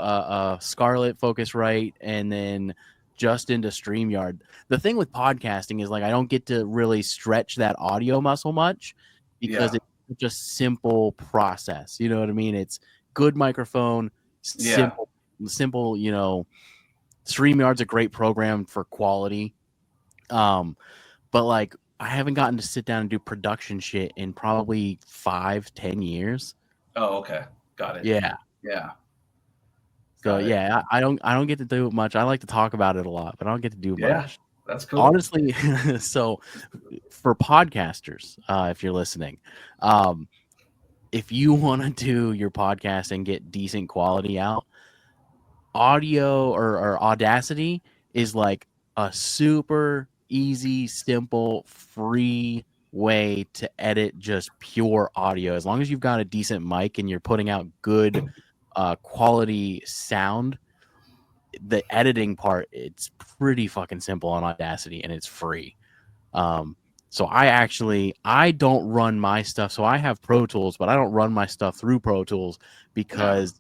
Scarlett, Focusrite, and then just into StreamYard. The thing with podcasting is like I don't get to really stretch that audio muscle much because it's such a simple process. You know what I mean? It's good microphone, simple. StreamYard's a great program for quality. But like I haven't gotten to sit down and do production shit in probably 5-10 years. Oh, okay. Got it. Yeah. So I don't get to do it much. I like to talk about it a lot, but I don't get to do much. That's cool. Honestly, so for podcasters, if you're listening, if you want to do your podcast and get decent quality out, audio or Audacity is like a super easy, simple, free way to edit just pure audio. As long as you've got a decent mic and you're putting out good quality sound, the editing part, it's pretty fucking simple on Audacity and it's free. So I don't run my stuff. So I have Pro Tools, but I don't run my stuff through Pro Tools because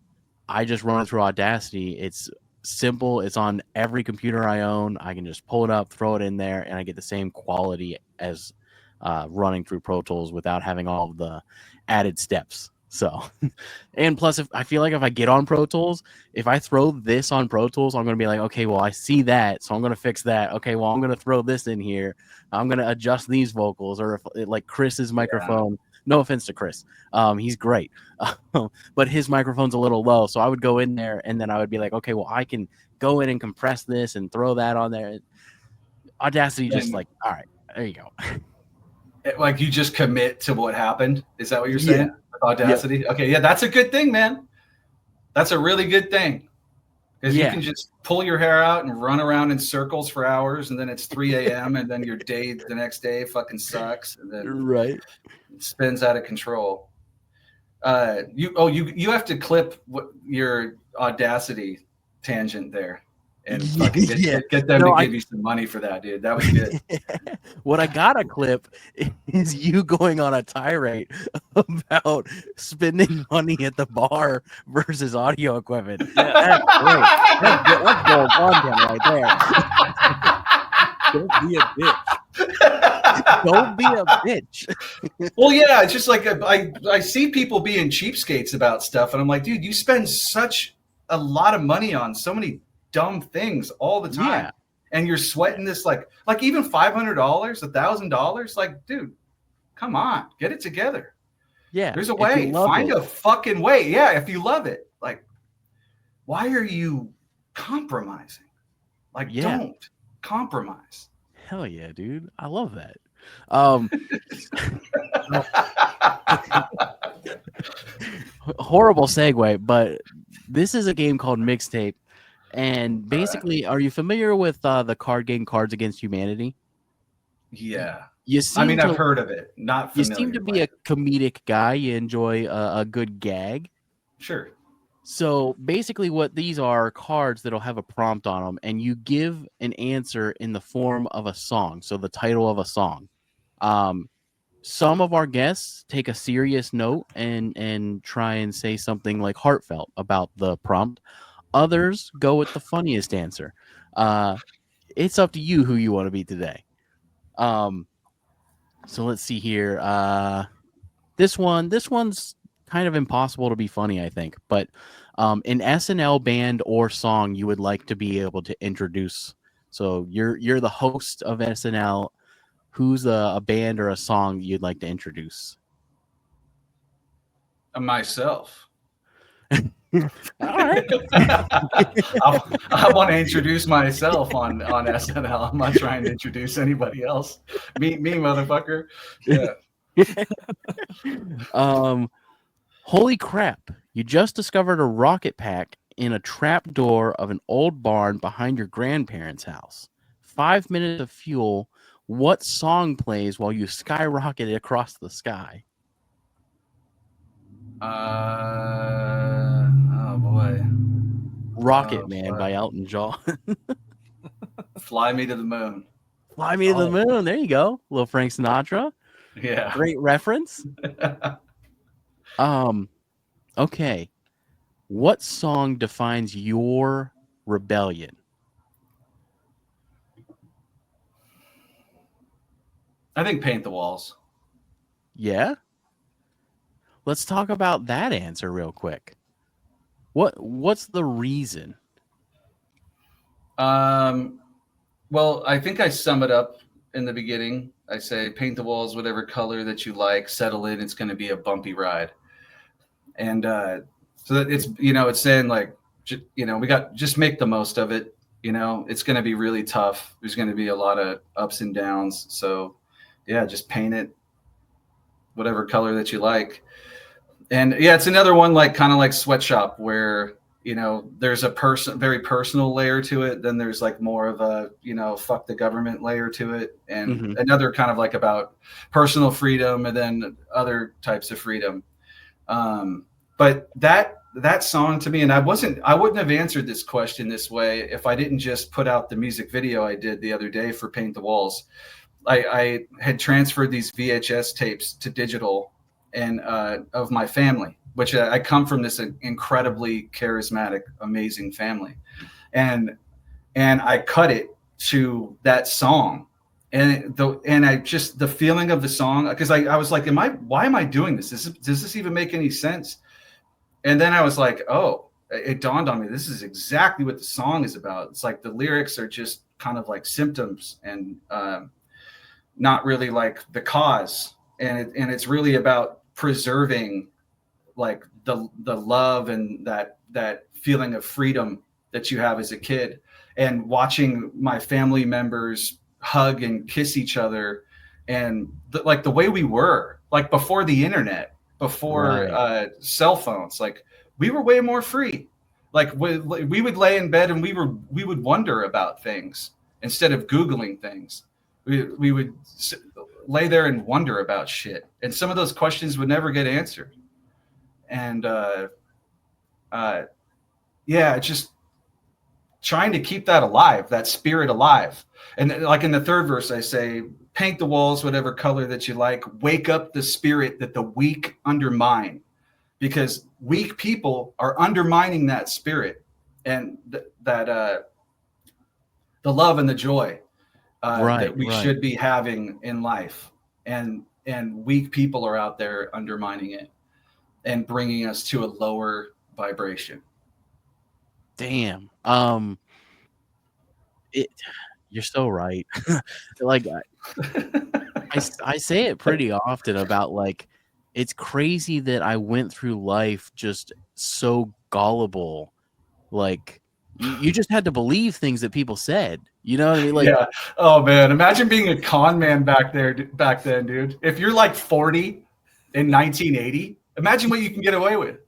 I just run it through Audacity. It's simple. It's on every computer I own. I can just pull it up, throw it in there, and I get the same quality as running through Pro Tools without having all of the added steps. So, and plus, if I feel like if I get on Pro Tools, if I throw this on Pro Tools, I'm going to be like, okay, well, I see that, so I'm going to fix that. Okay, well, I'm going to throw this in here. I'm going to adjust these vocals, or if like Chris's microphone No offense to Chris. He's great. But his microphone's a little low. So I would go in there and then I would be like, okay, well, I can go in and compress this and throw that on there. Audacity just like, all right, there you go. Like you just commit to what happened. Is that what you're Yeah. saying? Audacity. Okay. Yeah. That's a good thing, man. That's a really good thing. Because you can just pull your hair out and run around in circles for hours, and then it's 3 a.m. and then your day the next day fucking sucks, and then Right. it spins out of control. You have to clip your Audacity tangent there, and fucking get them to give you some money for that, dude. That was good. What I got a clip is you going on a tirade about spending money at the bar versus audio equipment. That's great. That's gold content right there. Don't be a bitch. Don't be a bitch. Well, yeah, it's just like I see people being cheapskates about stuff, and I'm like, dude, you spend such a lot of money on so many dumb things all the time. Yeah. And you're sweating this like even $500, $1,000. Like, dude, come on, get it together. Yeah. There's a way. Find a fucking way. Yeah, if you love it. Like, why are you compromising? Like, don't compromise. Hell yeah, dude. I love that. Horrible segue, but this is a game called Mixtape. And basically, are you familiar with the card game Cards Against Humanity? Yeah. I've heard of it. Not familiar. You seem to be a comedic guy. You enjoy a good gag. Sure. So basically what these are cards that'll have a prompt on them, and you give an answer in the form of a song. So the title of a song. Some of our guests take a serious note and try and say something like heartfelt about the prompt. Others go with the funniest answer. It's up to you who you want to be today. So let's see here. This one's kind of impossible to be funny, I think. But an SNL band or song you would like to be able to introduce. So you're the host of SNL. Who's a band or a song you'd like to introduce? Myself. All right. I want to introduce myself on SNL. I'm not trying to introduce anybody else. Me, motherfucker. Yeah. Holy crap! You just discovered a rocket pack in a trap door of an old barn behind your grandparents' house. 5 minutes of fuel. What song plays while you skyrocket across the sky? Oh boy. Rocket Man by Elton John. Fly Me to the Moon. Fly Me to the Moon. There you go. Little Frank Sinatra. Yeah. Great reference. Okay. What song defines your rebellion? I think Paint the Walls. Yeah. Let's talk about that answer real quick. What's the reason? Well, I think I sum it up in the beginning. I say paint the walls whatever color that you like, settle in, it's going to be a bumpy ride. And so that it's, it's saying like, we got, just make the most of it. It's going to be really tough. There's going to be a lot of ups and downs. So yeah, just paint it whatever color that you like. And yeah, it's another one like kind of like Sweatshop where, there's a very personal layer to it. Then there's like more of a, fuck the government layer to it. And another kind of like about personal freedom and then other types of freedom. But that song to me, and I wouldn't have answered this question this way if I didn't just put out the music video I did the other day for Paint the Walls. I had transferred these VHS tapes to digital and of my family, which I come from this incredibly charismatic, amazing family. And I cut it to that song. And the feeling of the song, because I was like, why am I doing this? Does this even make any sense? And then I was like, oh, it dawned on me. This is exactly what the song is about. It's like the lyrics are just kind of like symptoms and not really like the cause. and it's really about preserving like the love and that feeling of freedom that you have as a kid, and watching my family members hug and kiss each other, and like the way we were like before the internet, before cell phones. Like we were way more free. Like we would lay in bed and we would wonder about things instead of Googling things. We would lay there and wonder about shit, and some of those questions would never get answered. And yeah, just trying to keep that alive, that spirit alive. And like in the third verse, I say, paint the walls whatever color that you like, wake up the spirit that the weak undermine, because weak people are undermining that spirit and the love and the joy that we should be having in life. And weak people are out there undermining it and bringing us to a lower vibration. Damn. You're so right. Like I say it pretty often about like, it's crazy that I went through life just so gullible. Like you just had to believe things that people said. You know what I mean? Like, yeah. Oh man, imagine being a con man back then, dude. If you're like 40 in 1980, imagine what you can get away with.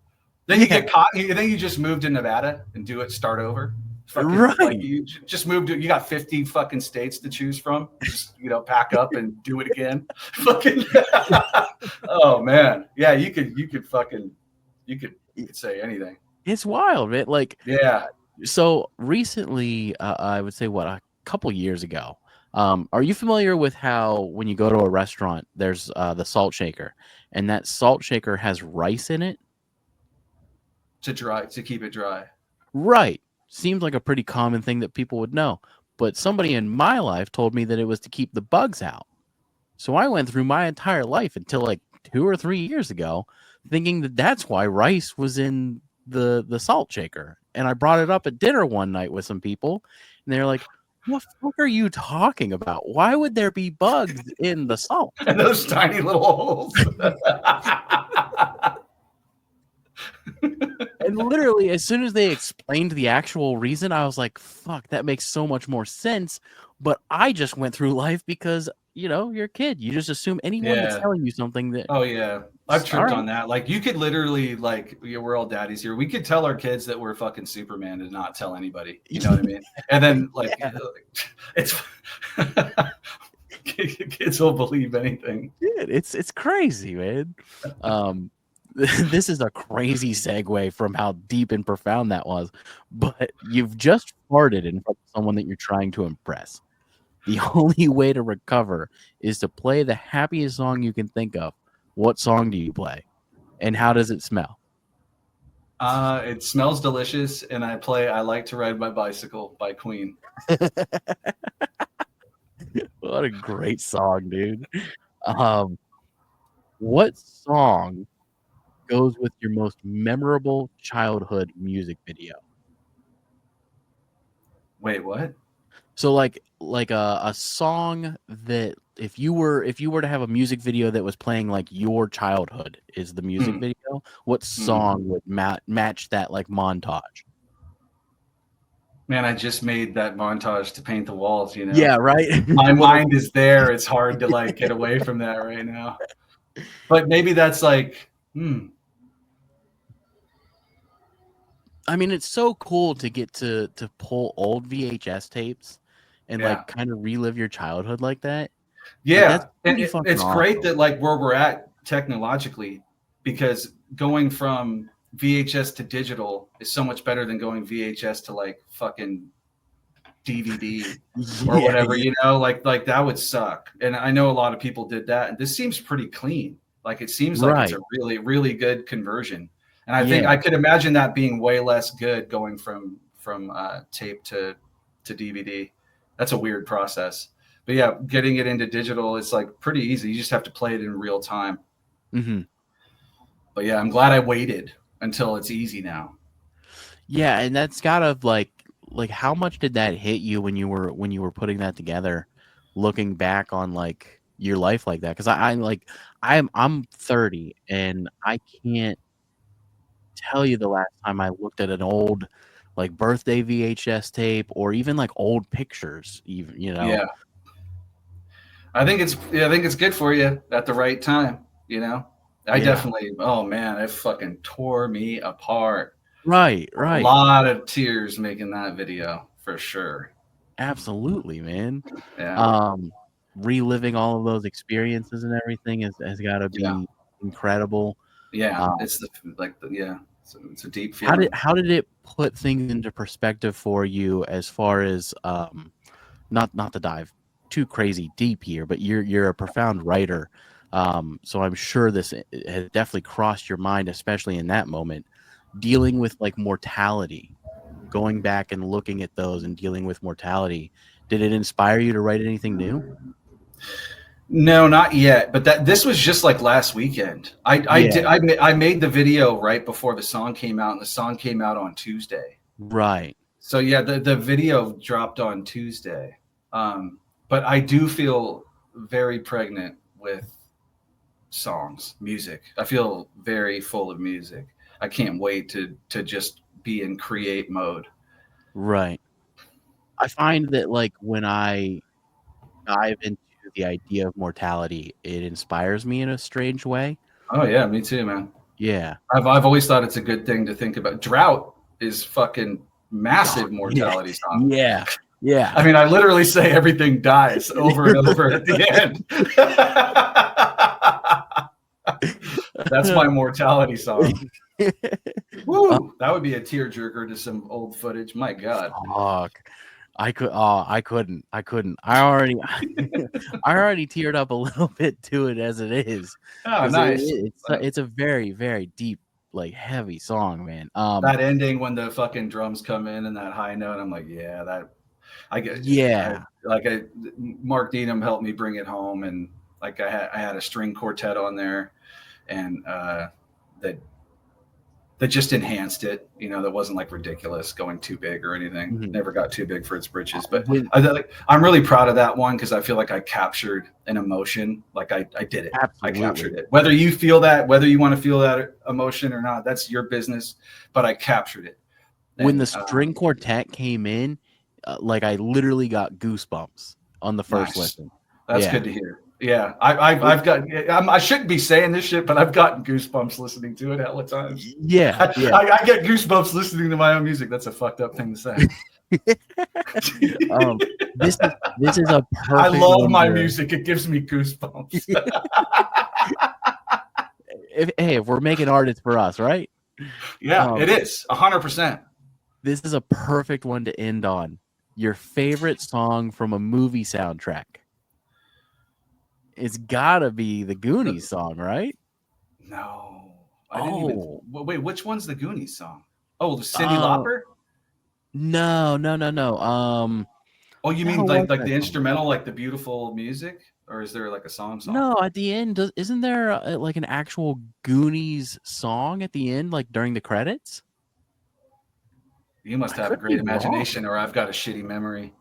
Then you get caught. Then you just move to Nevada and start over. Right. Like you just moved to, you got 50 fucking states to choose from. Just, pack up and do it again. Fucking. Oh man. Yeah. You could say anything. It's wild, man. Like, yeah. So recently, I would say a couple years ago, are you familiar with how when you go to a restaurant, there's the salt shaker, and that salt shaker has rice in it? To keep it dry. Right. Seems like a pretty common thing that people would know. But somebody in my life told me that it was to keep the bugs out. So I went through my entire life until like 2 or 3 years ago thinking that that's why rice was in the salt shaker. And I brought it up at dinner one night with some people, and they're like, what the fuck are you talking about? Why would there be bugs in the salt? And those tiny little holes. And literally, as soon as they explained the actual reason, I was like, fuck, that makes so much more sense. But I just went through life because, you're a kid. You just assume anyone that's telling you something that... Oh, yeah. I've tripped on that. Like, you could literally, like, we're all daddies here. We could tell our kids that we're fucking Superman and not tell anybody. You know what I mean? And then, like, it's... kids will believe anything. Dude, it's crazy, man. This is a crazy segue from how deep and profound that was, but you've just farted in front of someone that you're trying to impress. The only way to recover is to play the happiest song you can think of. What song do you play? And how does it smell? It smells delicious, and I Like to Ride My Bicycle by Queen. What a great song, dude. What song goes with your most memorable childhood music video? Wait, what? So like a song that if you were to have a music video that was playing like your childhood is the music video, what song would match that like montage? Man, I just made that montage to paint the walls, Yeah, right. My mind is there. It's hard to like get away from that right now. But maybe that's like, I mean, it's so cool to get to pull old VHS tapes and like kind of relive your childhood like that. Yeah, like, and it's great that like where we're at technologically, because going from VHS to digital is so much better than going VHS to like fucking DVD or whatever. Like that would suck. And I know a lot of people did that, and this seems pretty clean. Like it seems like it's a really, really good conversion. And I think I could imagine that being way less good going from tape to DVD. That's a weird process. But yeah, getting it into digital is like pretty easy. You just have to play it in real time. Mm-hmm. But yeah, I'm glad I waited until it's easy now. Yeah, and that's gotta like how much did that hit you when you were putting that together, looking back on like your life like that? Because I'm 30 and I can't tell you the last time I looked at an old like birthday VHS tape or even like old pictures, even Yeah. I think it's good for you at the right time, I Yeah. definitely, oh man, it fucking tore me apart. Right. A lot of tears making that video for sure. Absolutely, man. Yeah. Reliving all of those experiences and everything has got to be incredible. Yeah. It's it's a deep feeling. How did it put things into perspective for you as far as not to dive too crazy deep here, but you're a profound writer, so I'm sure this has definitely crossed your mind, especially in that moment, dealing with like mortality, going back and looking at those and dealing with mortality. Did it inspire you to write anything new? No, not yet. But this was just like last weekend. I made the video right before the song came out, and the song came out on Tuesday. Right. So yeah, the video dropped on Tuesday. But I do feel very pregnant with songs, music. I feel very full of music. I can't wait to just be in create mode. Right. I find that like when I dive into the idea of mortality, it inspires me in a strange way. Oh yeah, me too, man. Yeah. I've always thought it's a good thing to think about. Drought is fucking massive mortality song. Yeah. Yeah. I mean, I literally say everything dies over and over at the end. That's my mortality song. Woo! That would be a tearjerker to some old footage. My God. Fuck. I couldn't. I already teared up a little bit to it as it is. Oh, nice. It's a very, very deep, like heavy song, man. That ending when the fucking drums come in and that high note, I'm like, yeah, that I get. Yeah. Mark Denham helped me bring it home, and like I had a string quartet on there, and that just enhanced it. That wasn't like ridiculous, going too big or anything. Mhm. Never got too big for its britches. But I'm really proud of that one because I feel like I captured an emotion. Like I did it. Absolutely. I captured it. Whether you feel that, whether you want to feel that emotion or not, that's your business. But I captured it. When the string quartet came in, like I literally got goosebumps on the first listen. That's good to hear. Yeah, I've got. I shouldn't be saying this shit, but I've gotten goosebumps listening to it hella times. Yeah, I get goosebumps listening to my own music. That's a fucked up thing to say. This is a perfect. I love my music. It gives me goosebumps. If we're making art, it's for us, right? Yeah, it is 100%. This is a perfect one to end on. Your favorite song from a movie soundtrack. It's gotta be the Goonies song, right? No. Wait, which one's the Goonies song? Oh, the Cyndi Lauper? No. Oh, you mean like the instrumental, like the beautiful music? Or is there like a song? No, at the end, isn't there like an actual Goonies song at the end, like during the credits? You must have a great imagination, or I've got a shitty memory.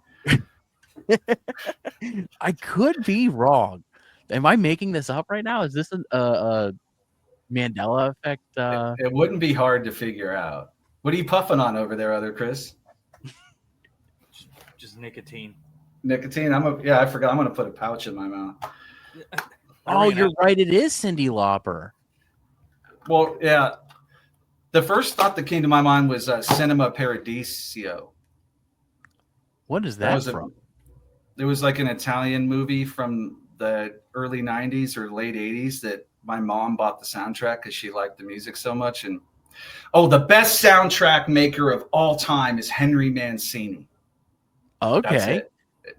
I could be wrong. Am I making this up right now? Is this a Mandela effect? It wouldn't be hard to figure out. What are you puffing on over there, other Chris? Just nicotine. Nicotine? I forgot. I'm going to put a pouch in my mouth. Oh, you're right. It is Cyndi Lauper. Well, yeah. The first thought that came to my mind was Cinema Paradiso. What is that from? It was like an Italian movie from the early 90s or late 80s that my mom bought the soundtrack because she liked the music so much. And the best soundtrack maker of all time is Henry Mancini. Okay.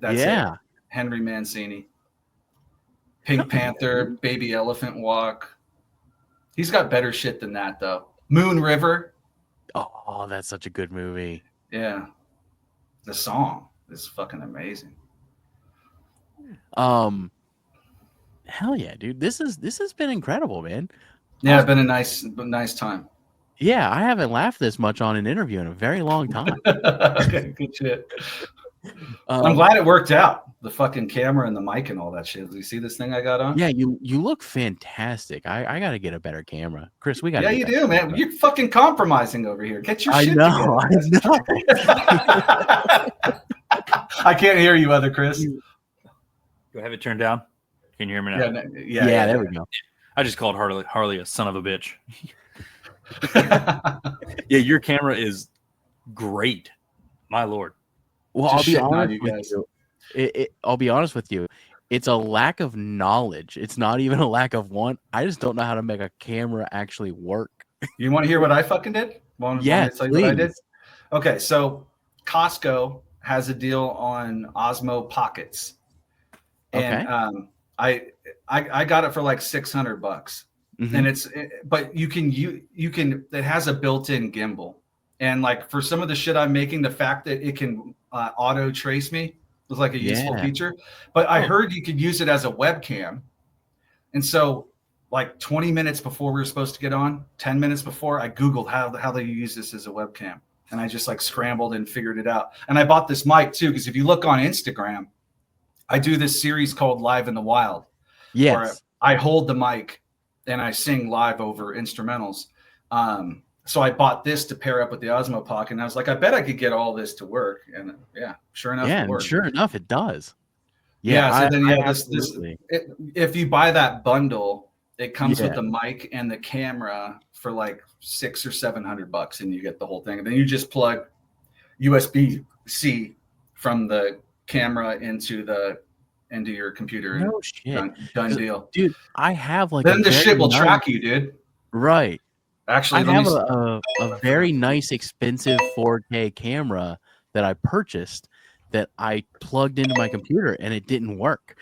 That's it. Henry Mancini. Pink Panther, Baby Elephant Walk. He's got better shit than that, though. Moon River. Oh, that's such a good movie. Yeah. The song is fucking amazing. Hell yeah, dude. This has been incredible, man. Yeah, it's been a nice time. Yeah, I haven't laughed this much on an interview in a very long time. Okay, good shit. I'm glad it worked out. the fucking camera and the mic and all that shit. Do you see this thing I got on? Yeah, you look fantastic. I got to get a better camera, Chris. We got. Yeah, you do, man. You're fucking compromising over here. Get your I shit know. together. I know. I can't hear you, other Chris. Do I have it turned down? Can you hear me now? Yeah, there we go. I just called Harley a son of a bitch. Yeah, your camera is great. My lord. Well, Just I'll be shitting on honest you with guys. you. I'll be honest with you. It's a lack of knowledge. It's not even a lack of want. I just don't know how to make a camera actually work. You want to hear what I fucking did? Want me to tell you what I did? Okay, so Costco has a deal on Osmo Pockets, and I got it for like $600, Mhm. and but you can it has a built-in gimbal, and like for some of the shit I'm making, the fact that it can auto trace me was like a useful feature. But I heard you could use it as a webcam, and so like 20 minutes before we were supposed to get on, 10 minutes before, I Googled how do you use this as a webcam. And I just like scrambled and figured it out. And I bought this mic too, because if you look on Instagram, I do this series called Live in the Wild. Yes. Where I hold the mic and I sing live over instrumentals. So I bought this to pair up with the Osmo Pocket. And I was like, I bet I could get all this to work. And yeah, sure enough, it worked. Sure enough, it does. If you buy that bundle, it comes with the mic and the camera for like $600 or $700, and you get the whole thing. And then you just plug USB-C from the camera into your computer. No shit. Done deal, dude. I have like then the shit will track you, dude. Right. Actually, I have a very nice, expensive 4K camera that I purchased that I plugged into my computer and it didn't work.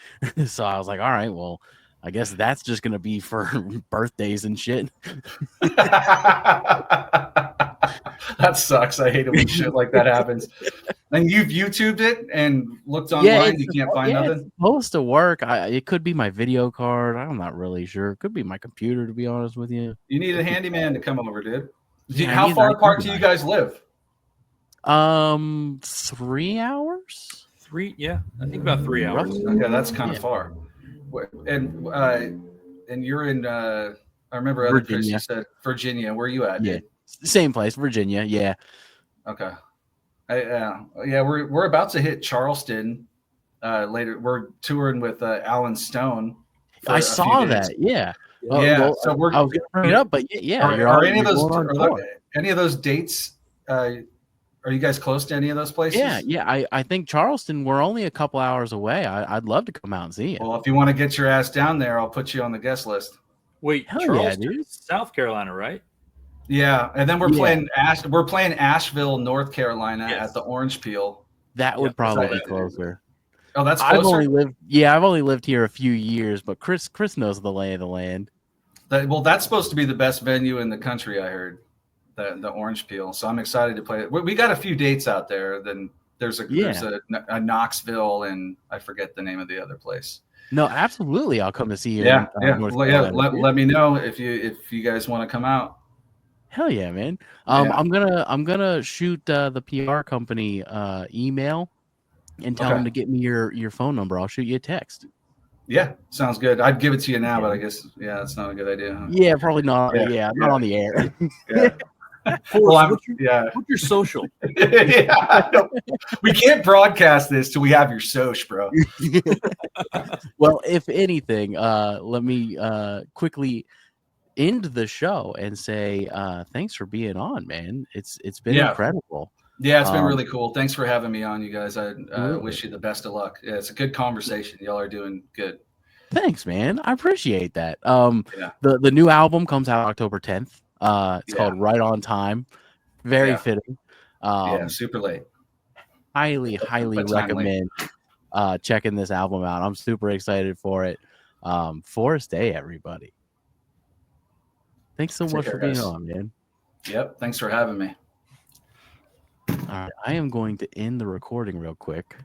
So I was like, all right, well, I guess that's just going to be for birthdays and shit. That sucks. I hate it when shit like that happens. And you've YouTubed it and looked online. You can't find nothing. It's supposed to work. It could be my video card. I'm not really sure. It could be my computer, to be honest with you. You need a handyman to come over, dude. How far apart do you guys live? 3 hours. Yeah, I think about 3 hours. Okay, that's kind of far. And you're in. I remember other Chris, you said Virginia. Where are you at? Yeah, same place, Virginia. Yeah. Okay. We're about to hit Charleston later. We're touring with Alan Stone. I saw that. Yeah. Well, so I was gonna bring it up, but yeah. Are any of those dates? Are you guys close to any of those places? Yeah. I think Charleston, we're only a couple hours away. I'd love to come out and see it. Well, if you want to get your ass down there, I'll put you on the guest list. Wait, Charleston, South Carolina, right? Yeah, and then we're playing Asheville, North Carolina at the Orange Peel. That would probably be closer. Oh, that's closer? I've only lived here a few years, but Chris knows the lay of the land. That's supposed to be the best venue in the country, I heard. The Orange Peel. So I'm excited to play it. We got a few dates out there. Then there's a Knoxville, and I forget the name of the other place. No, absolutely. I'll come to see you. Let me know if you guys want to come out. Hell yeah, man. I'm gonna shoot the PR company email and tell them to get me your phone number. I'll shoot you a text. Yeah, sounds good. I'd give it to you now, but I guess that's not a good idea. Huh? Yeah, probably not. Not on the air. Forrest, what's your social? We can't broadcast this till we have your social, bro. Well, if anything, let me quickly end the show and say thanks for being on, man. It's been incredible. Yeah, it's been really cool. Thanks for having me on, you guys. I wish you the best of luck. Yeah, it's a good conversation. Y'all are doing good. Thanks, man. I appreciate that. The new album comes out October 10th. It's called Right on Time. Very fitting. Super late. Highly recommend checking this album out. I'm super excited for it. Forrest Day, everybody. Thanks so much for being on, man. Yep. Thanks for having me. All right. I am going to end the recording real quick.